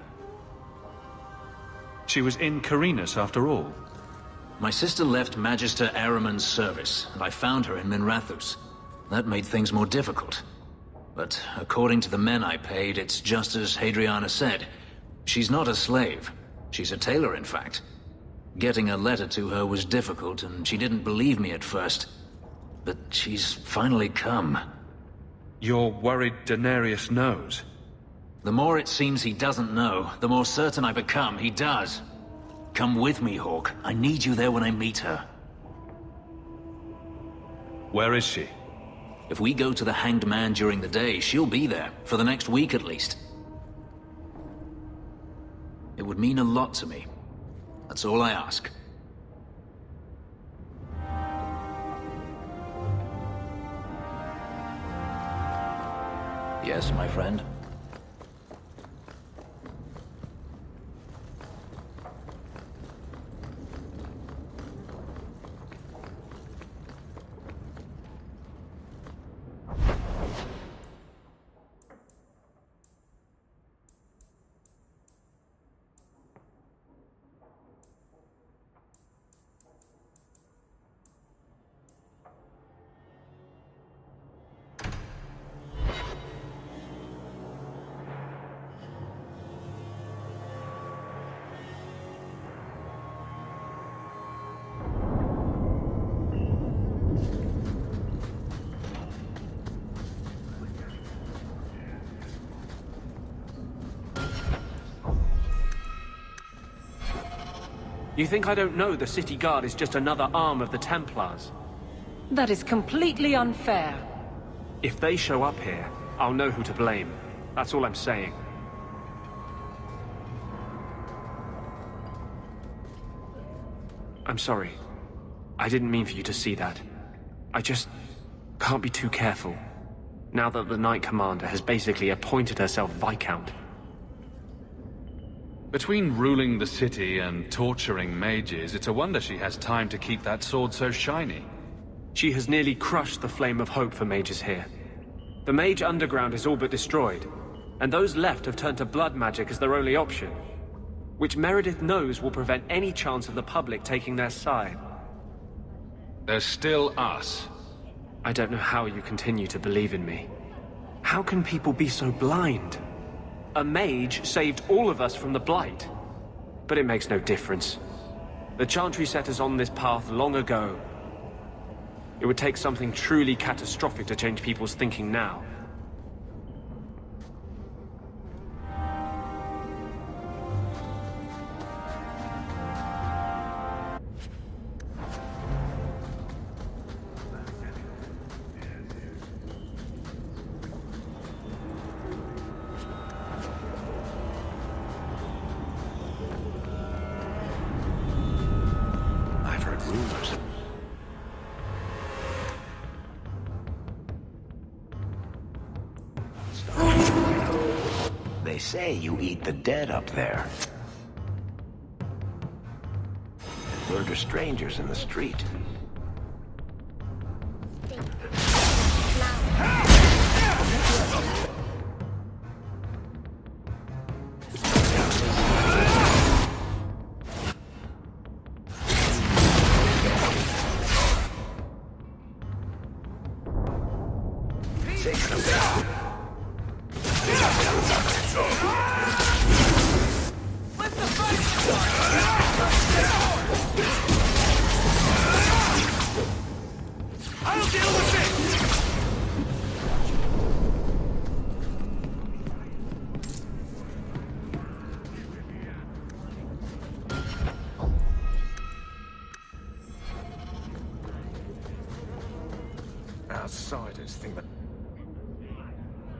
She was in Carinus after all. My sister left Magister Ahriman's service, and I found her in Minrathous. That made things more difficult. But according to the men I paid, it's just as Hadriana said. She's not a slave. She's a tailor, in fact. Getting a letter to her was difficult, and she didn't believe me at first. But she's finally come. You're worried Daenerys knows? The more it seems he doesn't know, the more certain I become he does. Come with me, Hawk. I need you there when I meet her. Where is she? If we go to the Hanged Man during the day, she'll be there, for the next week at least. It would mean a lot to me. That's all I ask. Yes, my friend? You think I don't know the city guard is just another arm of the Templars? That is completely unfair. If they show up here, I'll know who to blame. That's all I'm saying. I'm sorry. I didn't mean for you to see that. I just can't be too careful. Now that the Knight Commander has basically appointed herself Viscount. Between ruling the city and torturing mages, it's a wonder she has time to keep that sword so shiny. She has nearly crushed the flame of hope for mages here. The mage underground is all but destroyed, and those left have turned to blood magic as their only option, which Meredith knows will prevent any chance of the public taking their side. There's still us. I don't know how you continue to believe in me. How can people be so blind? A mage saved all of us from the Blight. But it makes no difference. The Chantry set us on this path long ago. It would take something truly catastrophic to change people's thinking now. They say you eat the dead up there. And murder strangers in the street. Bastards think that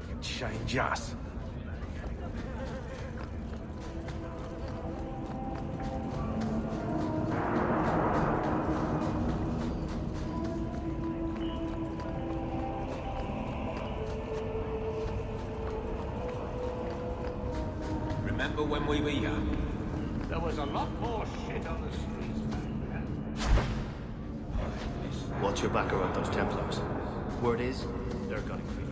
they can change us. Remember when we were young? There was a lot more shit on the streets back then. Watch your back around those Templars. Word is, they're gunning for you.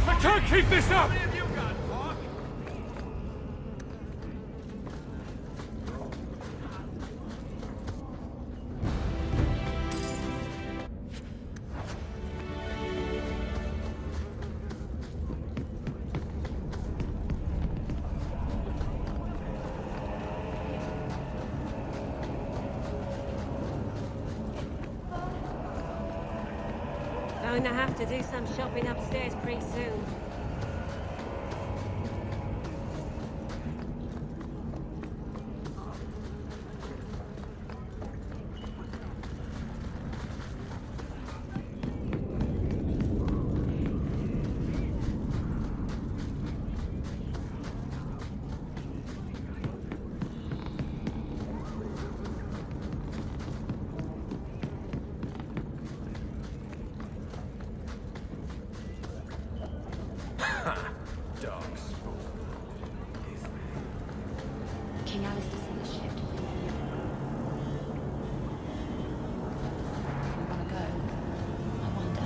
I can't keep this up! Going to have to do some shopping upstairs pretty soon. King Alistair sent a ship. If we want to go, I wonder.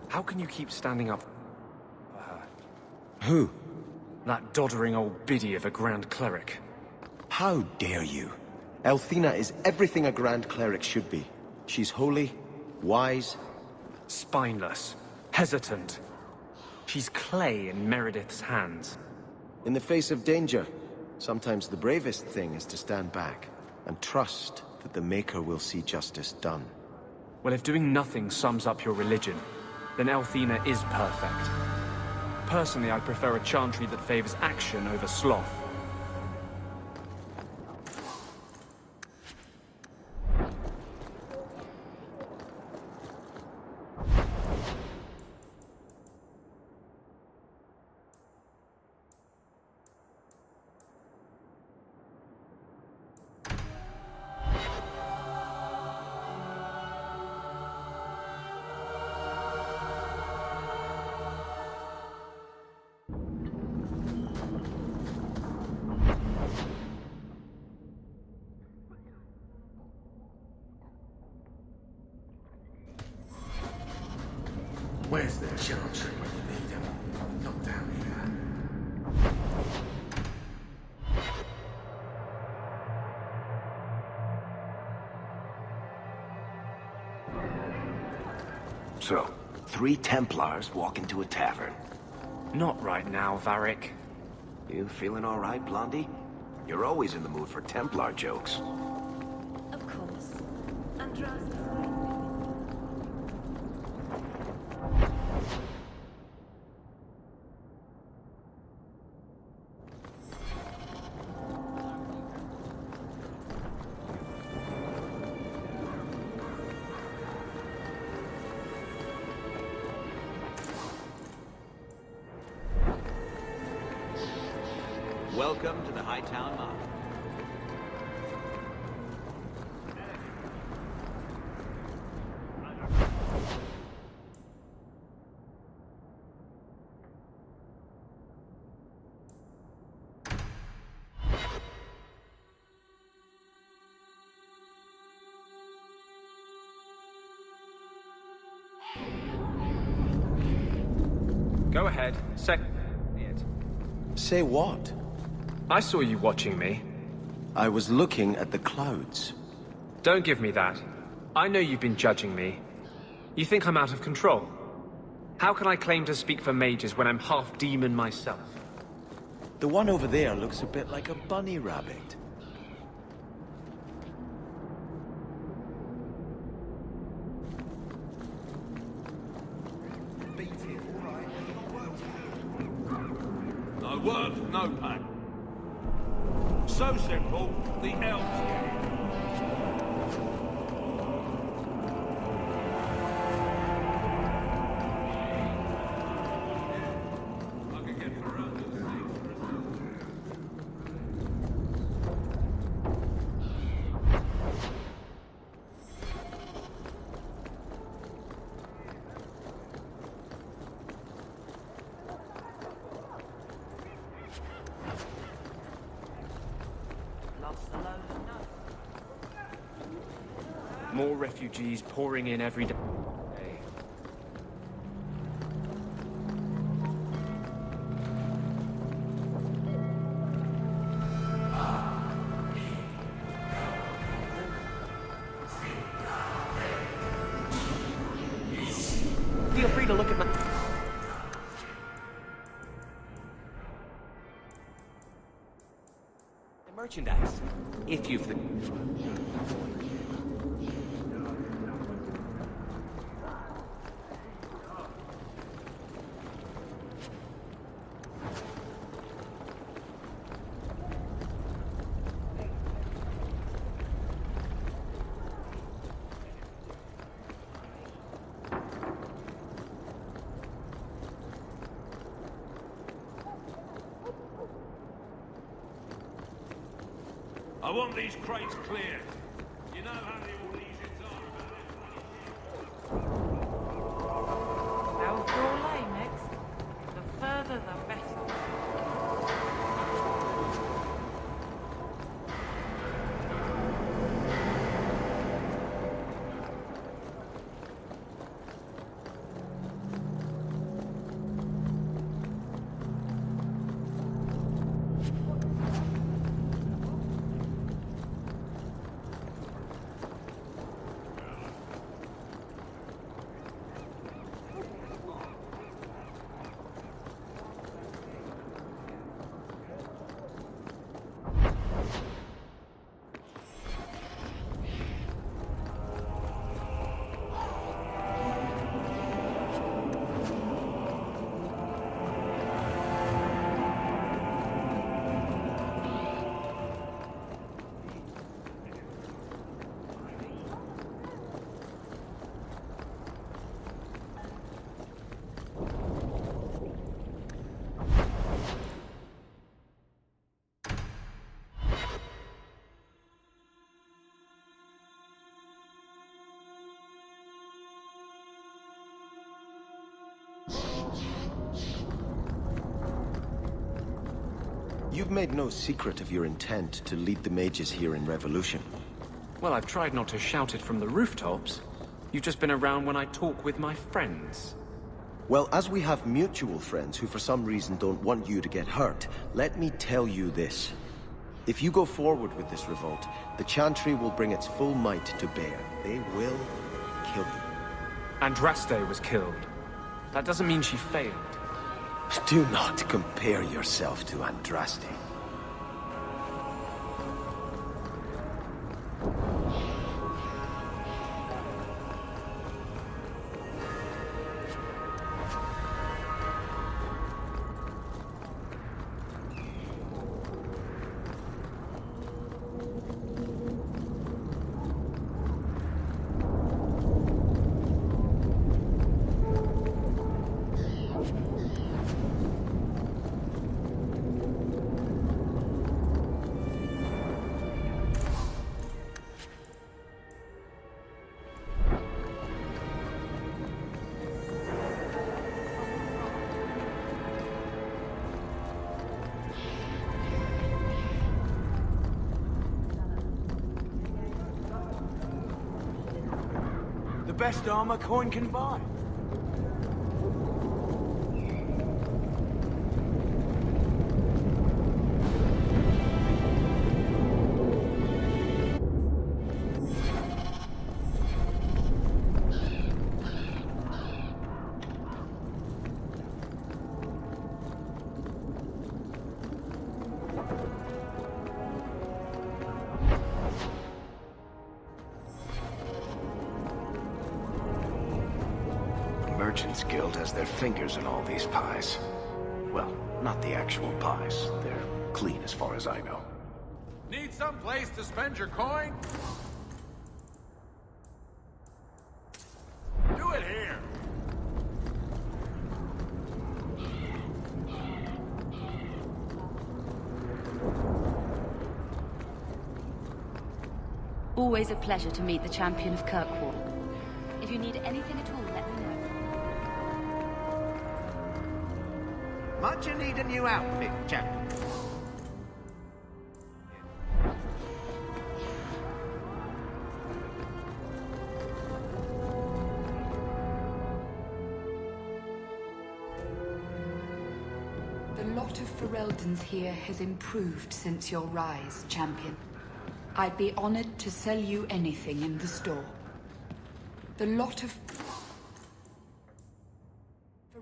How can you keep standing up for her? Who? That doddering old biddy of a Grand Cleric. How dare you? Elthina is everything a Grand Cleric should be. She's holy, wise... Spineless. Hesitant. She's clay in Meredith's hands. In the face of danger, sometimes the bravest thing is to stand back and trust that the Maker will see justice done. Well, if doing nothing sums up your religion, then Elthina is perfect. Personally, I prefer a chantry that favors action over sloth. Where's the chantry when you need them? Not down here. So, 3 Templars walk into a tavern. Not right now, Varric. You feeling all right, Blondie? You're always in the mood for Templar jokes. Of course. Andras. Welcome to the Hightown Market. Go ahead. Say what? I saw you watching me. I was looking at the clouds. Don't give me that. I know you've been judging me. You think I'm out of control? How can I claim to speak for mages when I'm half demon myself? The one over there looks a bit like a bunny rabbit. No work, no pay. So simple, the elves get it. More refugees pouring in every day. Feel free to look at my... merchandise, if you've the... I want these crates cleared. You know how the Orlesians are about it. Now for all lane next. The further the better. You've made no secret of your intent to lead the mages here in Revolution. Well, I've tried not to shout it from the rooftops. You've just been around when I talk with my friends. Well, as we have mutual friends who for some reason don't want you to get hurt, let me tell you this. If you go forward with this revolt, the Chantry will bring its full might to bear. They will kill you. Andraste was killed. That doesn't mean she failed. Do not compare yourself to Andraste. best armor coin can buy. Merchants Guild has their fingers in all these pies. Well, not the actual pies. They're clean as far as I know. Need some place to spend your coin? Do it here! Always a pleasure to meet the champion of Kirkwall. If you need anything at all, let me know. Might you need a new outfit, champion? The lot of Fereldans here has improved since your rise, champion. I'd be honored to sell you anything in the store. The lot of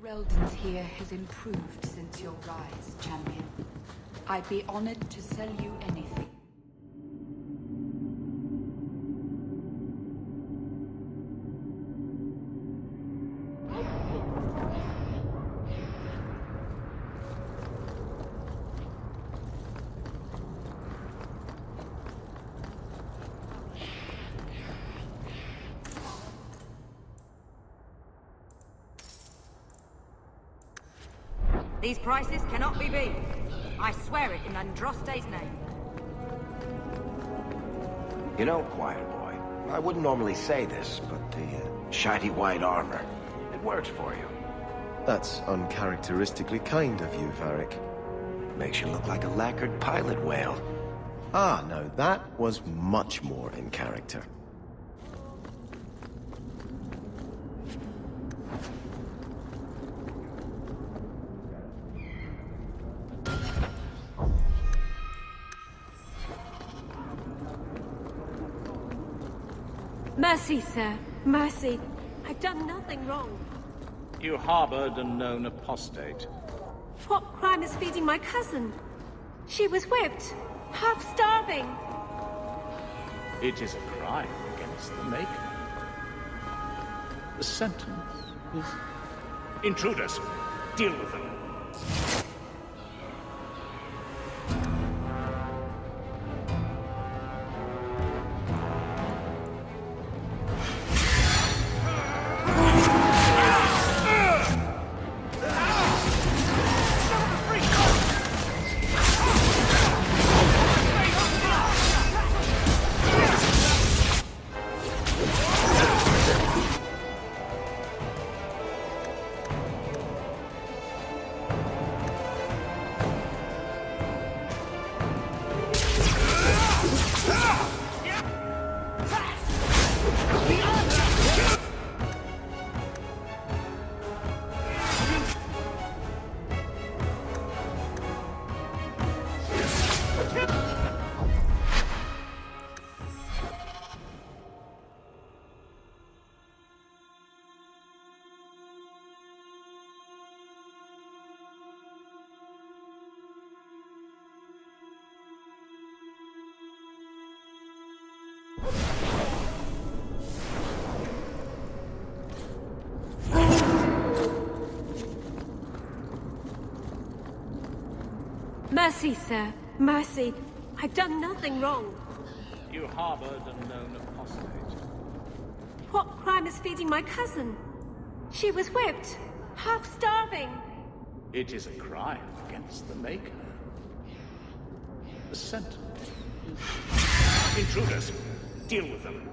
Fereldans here has improved since your rise, champion. I'd be honored to sell you anything. These prices cannot be beat. I swear it in Andraste's name. You know, choir boy, I wouldn't normally say this, but the shiny white armor, it works for you. That's uncharacteristically kind of you, Varric. Makes you look like a lacquered pilot whale. Ah, no, that was much more in character. Mercy, sir. Mercy. I've done nothing wrong. You harbored a known apostate. What crime is feeding my cousin? She was whipped, half starving. It is a crime against the Maker. The sentence is... Intruders! Deal with them. Mercy, sir. Mercy. I've done nothing wrong. You harbored a known apostate. What crime is feeding my cousin? She was whipped, half starving. It is a crime against the Maker. The sentence is... Intruders! Deal with them.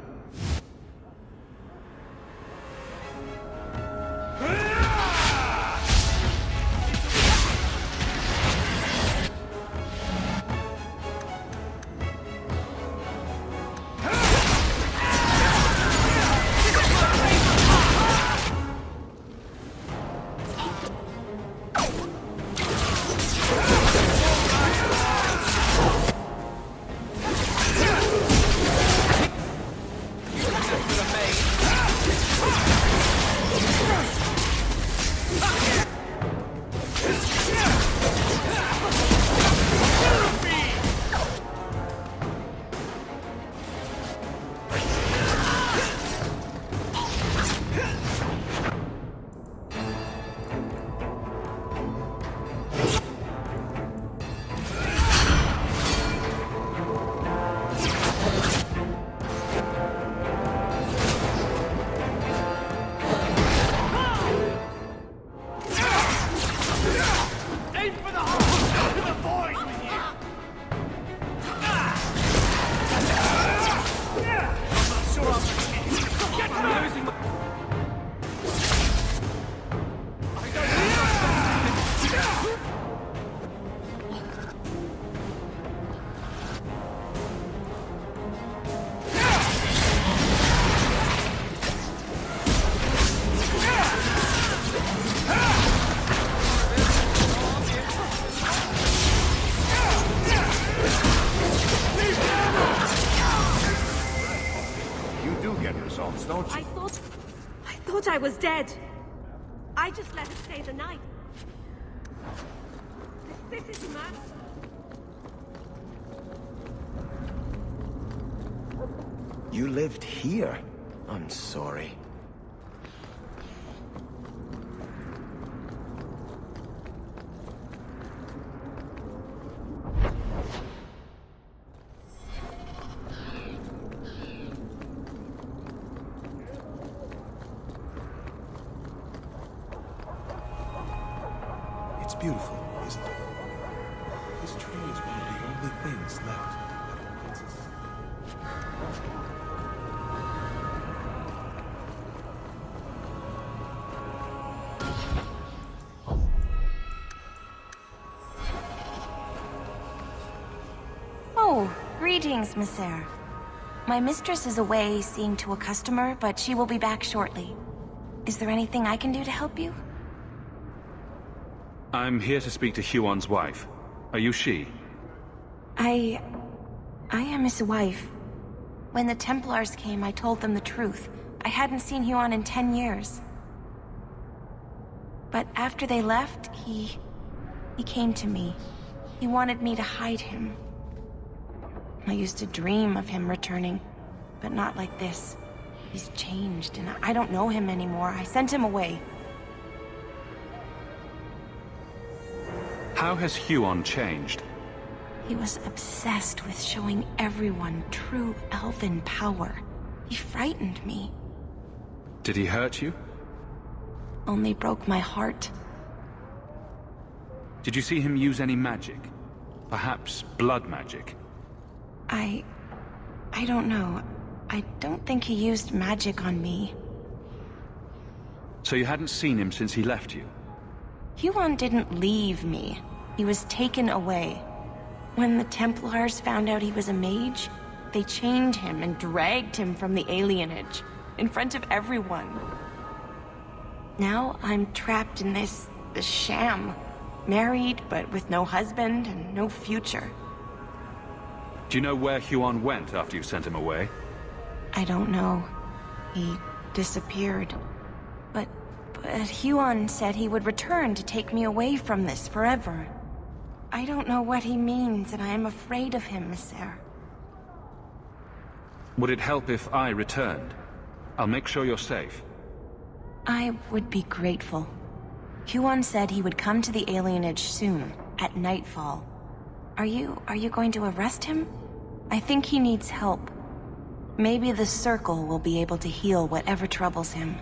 I was dead. I just let it stay the night. This is mad. You lived here? I'm sorry. It's beautiful, isn't it? This tree is one of the only things left of the princess. Oh, greetings, Monsieur. My mistress is away seeing to a customer, but she will be back shortly. Is there anything I can do to help you? I'm here to speak to Huon's wife. Are you she? I am his wife. When the Templars came, I told them the truth. I hadn't seen Huon in 10 years. But after they left, he came to me. He wanted me to hide him. I used to dream of him returning, but not like this. He's changed, and I don't know him anymore. I sent him away. How has Huon changed? He was obsessed with showing everyone true elven power. He frightened me. Did he hurt you? Only broke my heart. Did you see him use any magic? Perhaps blood magic? I don't know. I don't think he used magic on me. So you hadn't seen him since he left you? Huon didn't leave me. He was taken away. When the Templars found out he was a mage, they chained him and dragged him from the alienage, in front of everyone. Now I'm trapped in this sham. Married, but with no husband and no future. Do you know where Huon went after you sent him away? I don't know. He disappeared. But Huon said he would return to take me away from this forever. I don't know what he means, and I am afraid of him, Monsieur. Would it help if I returned? I'll make sure you're safe. I would be grateful. Huon said he would come to the alienage soon, at nightfall. Are you going to arrest him? I think he needs help. Maybe the Circle will be able to heal whatever troubles him.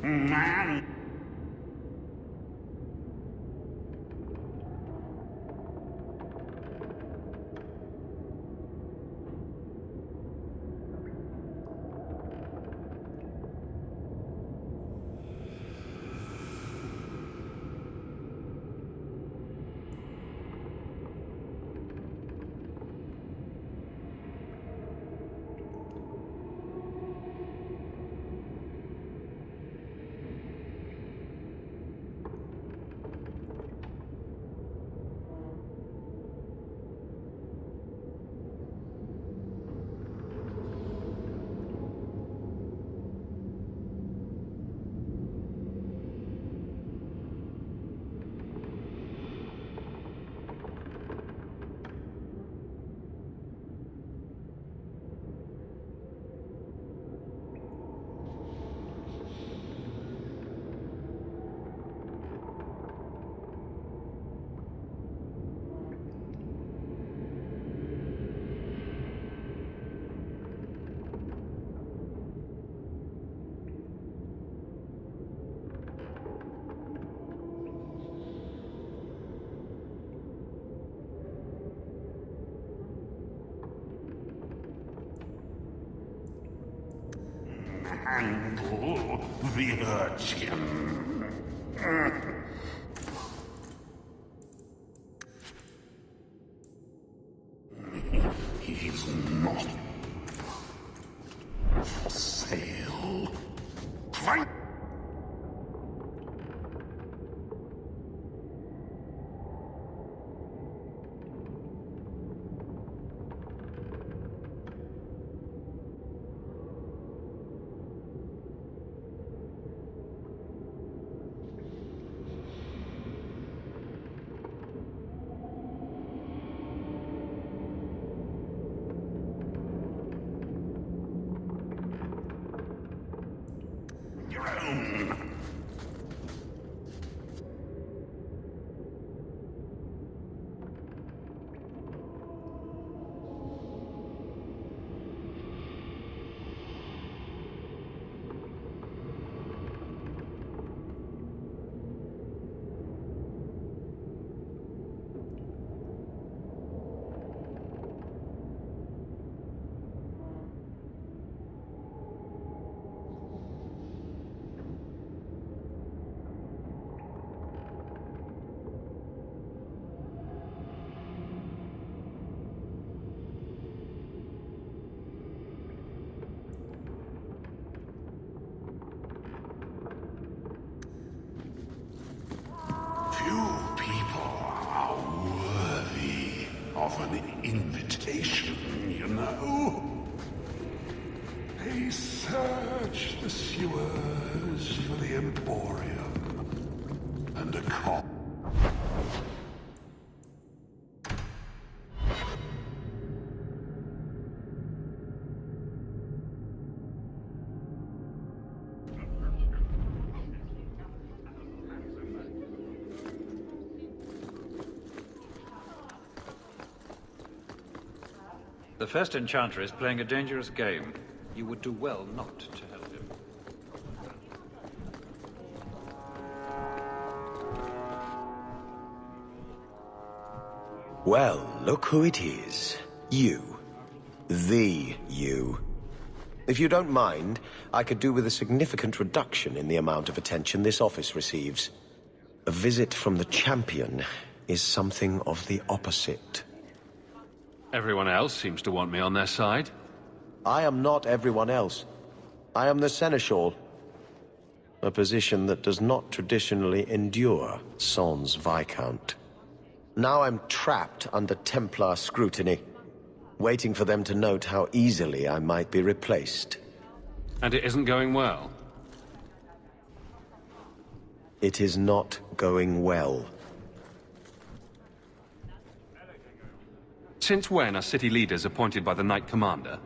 Man. handle the urchin. He's not for sale. Fight! Few people are worthy of an invitation, you know. They search the sewers for the Emporium and a cop. The first enchanter is playing a dangerous game. You would do well not to help him. Well, look who it is. You. The you. If you don't mind, I could do with a significant reduction in the amount of attention this office receives. A visit from the champion is something of the opposite. Everyone else seems to want me on their side. I am not everyone else. I am the Seneschal. A position that does not traditionally endure Sans Viscount. Now I'm trapped under Templar scrutiny, waiting for them to note how easily I might be replaced. And it isn't going well? It is not going well. Since when are city leaders appointed by the Knight Commander?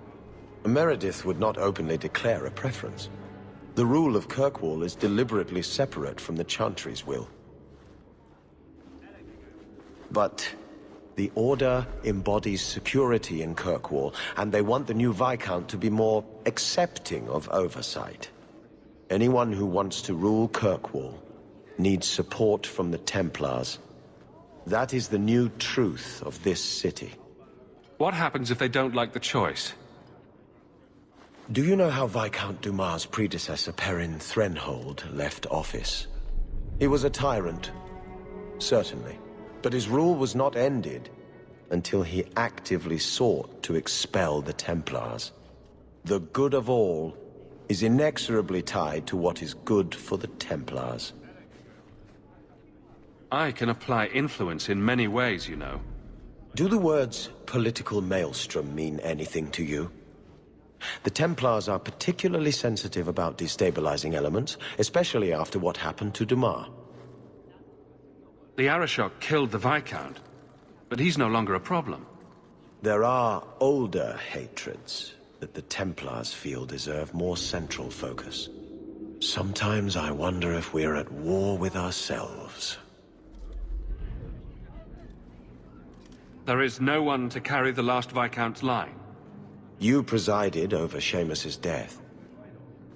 Meredith would not openly declare a preference. The rule of Kirkwall is deliberately separate from the Chantry's will. But the Order embodies security in Kirkwall, and they want the new Viscount to be more accepting of oversight. Anyone who wants to rule Kirkwall needs support from the Templars. That is the new truth of this city. What happens if they don't like the choice? Do you know how Viscount Dumas' predecessor, Perrin Threnhold, left office? He was a tyrant, certainly, but his rule was not ended until he actively sought to expel the Templars. The good of all is inexorably tied to what is good for the Templars. I can apply influence in many ways, you know. Do the words political maelstrom mean anything to you? The Templars are particularly sensitive about destabilizing elements, especially after what happened to Dumas. The Arashok killed the Viscount, but he's no longer a problem. There are older hatreds that the Templars feel deserve more central focus. Sometimes I wonder if we're at war with ourselves. There is no one to carry the last Viscount's line. You presided over Seamus's death.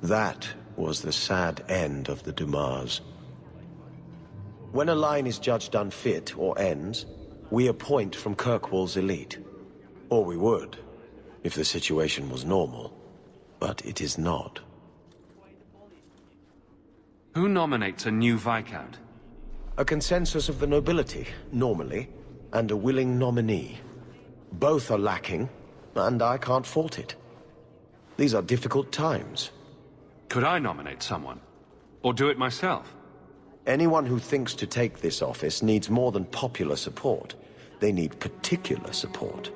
That was the sad end of the Dumas. When a line is judged unfit or ends, we appoint from Kirkwall's elite. Or we would, if the situation was normal. But it is not. Who nominates a new Viscount? A consensus of the nobility, normally, and a willing nominee. Both are lacking, and I can't fault it. These are difficult times. Could I nominate someone? Or do it myself? Anyone who thinks to take this office needs more than popular support. They need particular support.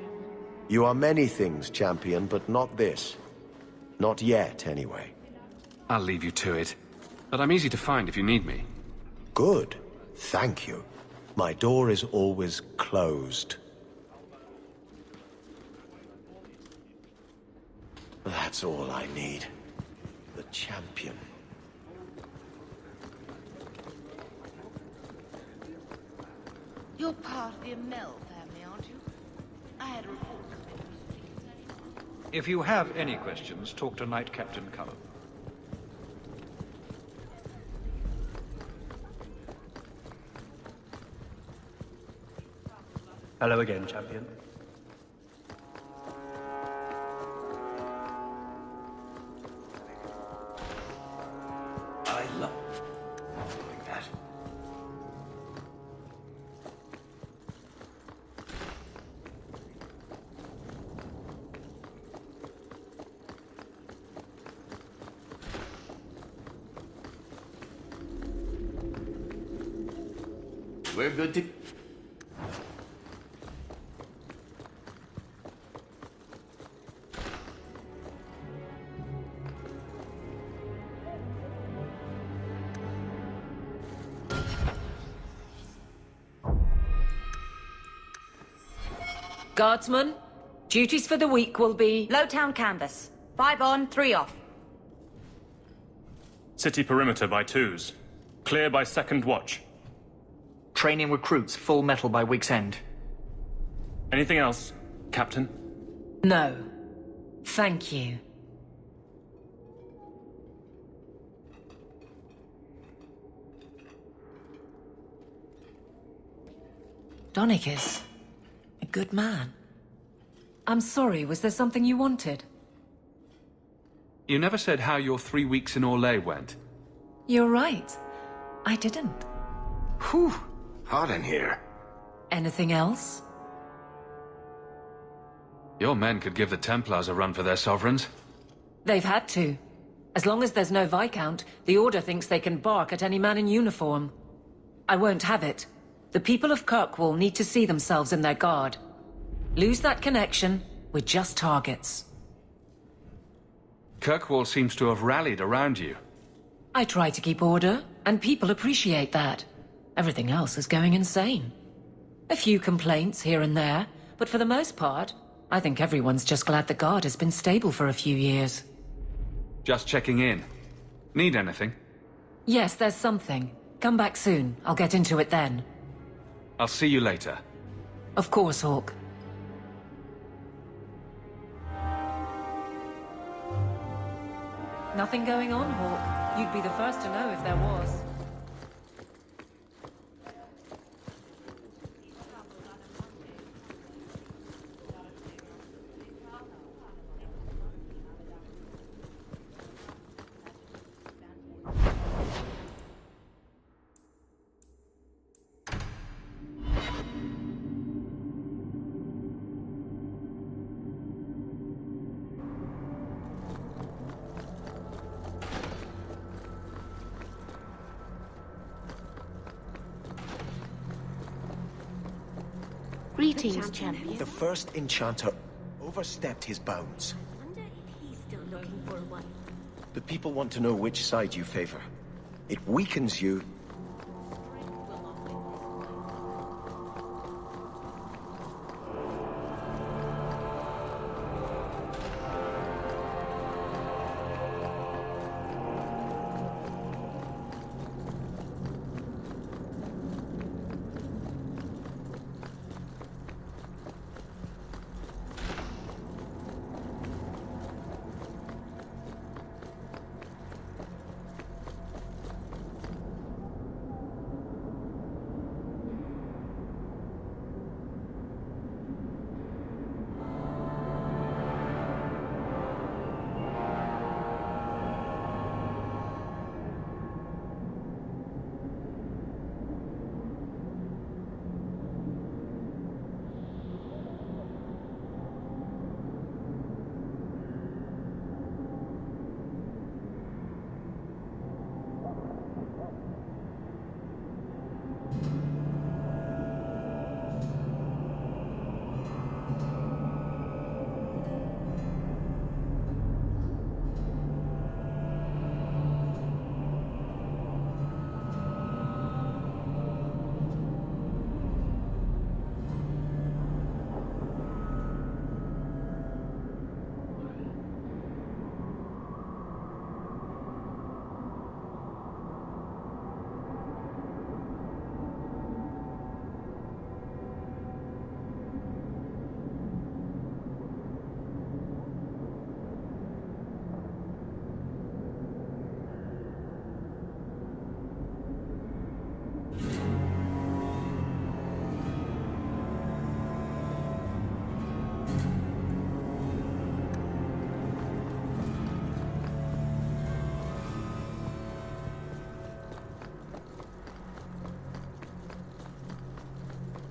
You are many things, champion, but not this. Not yet, anyway. I'll leave you to it. But I'm easy to find if you need me. Good. Thank you. My door is always closed. That's all I need. The champion. You're part of the Amell family, aren't you? I had a report coming. If you have any questions, talk to Knight Captain Cullen. Hello again, champion. I love doing that. We're good to... Guardsmen, duties for the week will be... Lowtown canvas. 5 on, 3 off. City perimeter by 2s. Clear by 2nd watch. Training recruits full metal by week's end. Anything else, Captain? No. Thank you. Donnick is a good man. I'm sorry, was there something you wanted? You never said how your 3 weeks in Orlais went. You're right. I didn't. Whew. Hot in here. Anything else? Your men could give the Templars a run for their sovereigns. They've had to. As long as there's no Viscount, the Order thinks they can bark at any man in uniform. I won't have it. The people of Kirkwall need to see themselves in their guard. Lose that connection, we're just targets. Kirkwall seems to have rallied around you. I try to keep order, and people appreciate that. Everything else is going insane. A few complaints here and there, but for the most part, I think everyone's just glad the guard has been stable for a few years. Just checking in. Need anything? Yes, there's something. Come back soon. I'll get into it then. I'll see you later. Of course, Hawk. Nothing going on, Hawk. You'd be the first to know if there was. Greetings, champion. The first enchanter overstepped his bounds. I wonder if he's still looking for a wife. The people want to know which side you favor. It weakens you.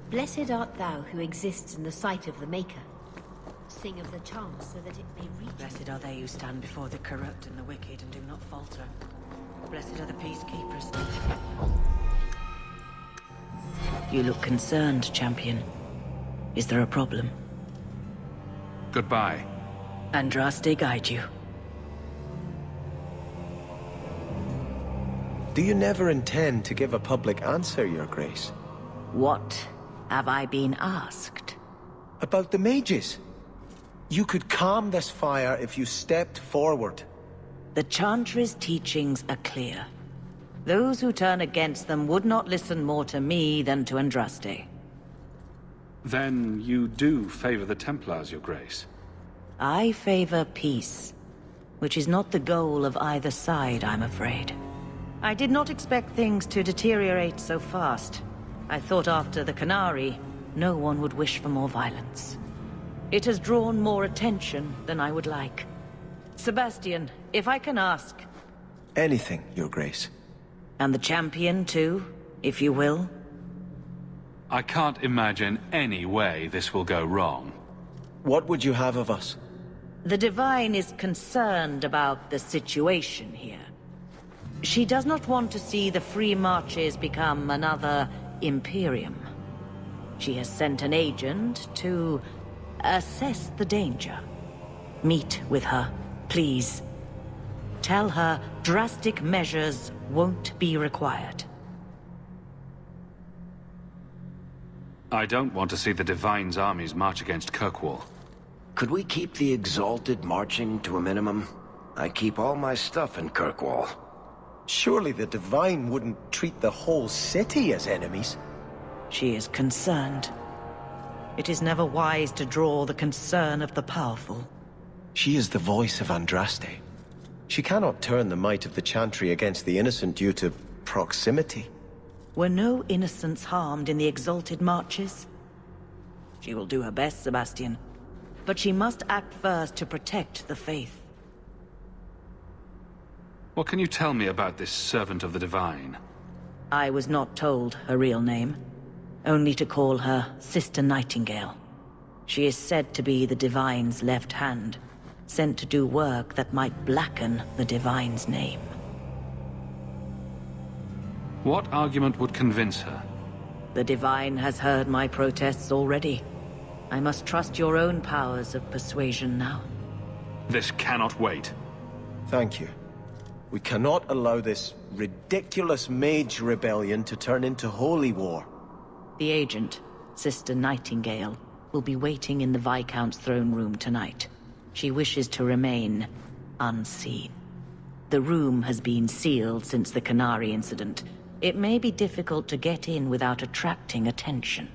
Blessed art thou who exists in the sight of the Maker. Sing of the charms so that it may reach. Blessed are they who stand before the corrupt and the wicked and do not falter. Blessed are the peacekeepers. You look concerned, champion. Is there a problem? Goodbye. Andraste guide you. Do you never intend to give a public answer, Your Grace? What have I been asked? About the mages. You could calm this fire if you stepped forward. The Chantry's teachings are clear. Those who turn against them would not listen more to me than to Andraste. Then you do favor the Templars, Your Grace? I favor peace, which is not the goal of either side, I'm afraid. I did not expect things to deteriorate so fast. I thought after the Canary, no one would wish for more violence. It has drawn more attention than I would like. Sebastian, if I can ask... Anything, Your Grace. And the champion, too, if you will? I can't imagine any way this will go wrong. What would you have of us? The Divine is concerned about the situation here. She does not want to see the Free Marches become another Imperium. She has sent an agent to assess the danger. Meet with her, please. Tell her drastic measures won't be required. I don't want to see the Divine's armies march against Kirkwall. Could we keep the Exalted marching to a minimum? I keep all my stuff in Kirkwall. Surely the Divine wouldn't treat the whole city as enemies. She is concerned. It is never wise to draw the concern of the powerful. She is the voice of Andraste. She cannot turn the might of the Chantry against the innocent due to proximity. Were no innocents harmed in the Exalted marches? She will do her best, Sebastian. But she must act first to protect the faith. What can you tell me about this servant of the Divine? I was not told her real name. Only to call her Sister Nightingale. She is said to be the Divine's left hand, sent to do work that might blacken the Divine's name. What argument would convince her? The Divine has heard my protests already. I must trust your own powers of persuasion now. This cannot wait. Thank you. We cannot allow this ridiculous mage rebellion to turn into holy war. The agent, Sister Nightingale, will be waiting in the Viscount's throne room tonight. She wishes to remain unseen. The room has been sealed since the Canary incident. It may be difficult to get in without attracting attention.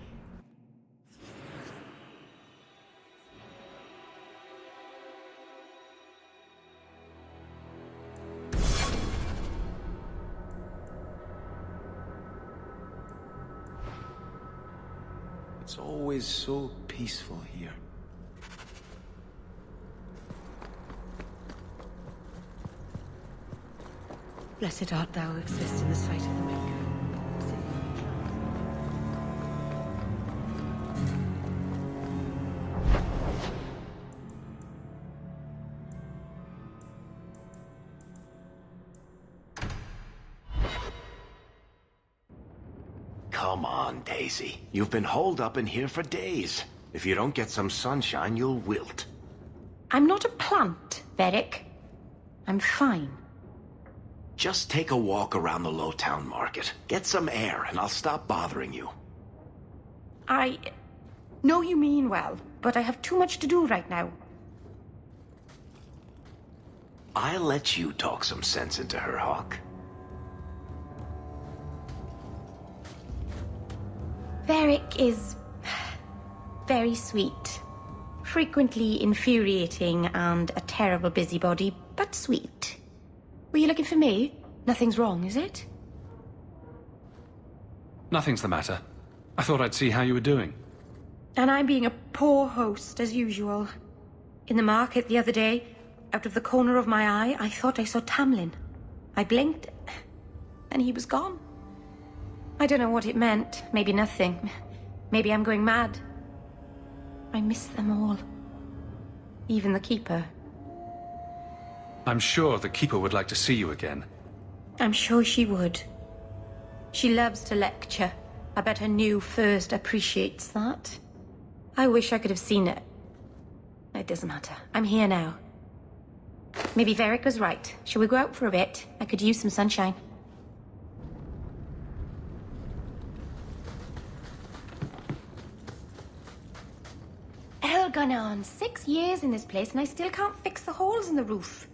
It's always so peaceful here. Blessed art thou who exists in the sight of the Maker. Come on, Daisy. You've been holed up in here for days. If you don't get some sunshine, you'll wilt. I'm not a plant, Beric. I'm fine. Just take a walk around the Lowtown Market. Get some air, and I'll stop bothering you. I know you mean well, but I have too much to do right now. I'll let you talk some sense into her, Hawk. Beric is very sweet. Frequently infuriating and a terrible busybody, but sweet. Were you looking for me? Nothing's wrong, is it? Nothing's the matter. I thought I'd see how you were doing. And I'm being a poor host, as usual. In the market the other day, out of the corner of my eye, I thought I saw Tamlin. I blinked, and he was gone. I don't know what it meant. Maybe nothing. Maybe I'm going mad. I miss them all. Even the Keeper. I'm sure the Keeper would like to see you again. I'm sure she would. She loves to lecture. I bet her new first appreciates that. I wish I could have seen it. It doesn't matter. I'm here now. Maybe Varric was right. Shall we go out for a bit? I could use some sunshine. Elgonon, 6 years in this place and I still can't fix the holes in the roof.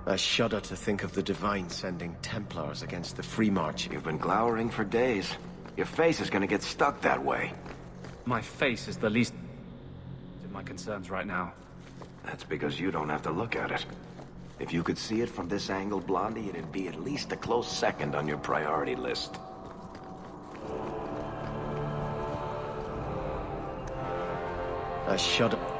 I shudder to think of the Divine sending Templars against the Free March. You've been glowering for days. Your face is gonna get stuck that way. My face is the least of my concerns right now. That's because you don't have to look at it. If you could see it from this angle, Blondie, it'd be at least a close second on your priority list. I shudder.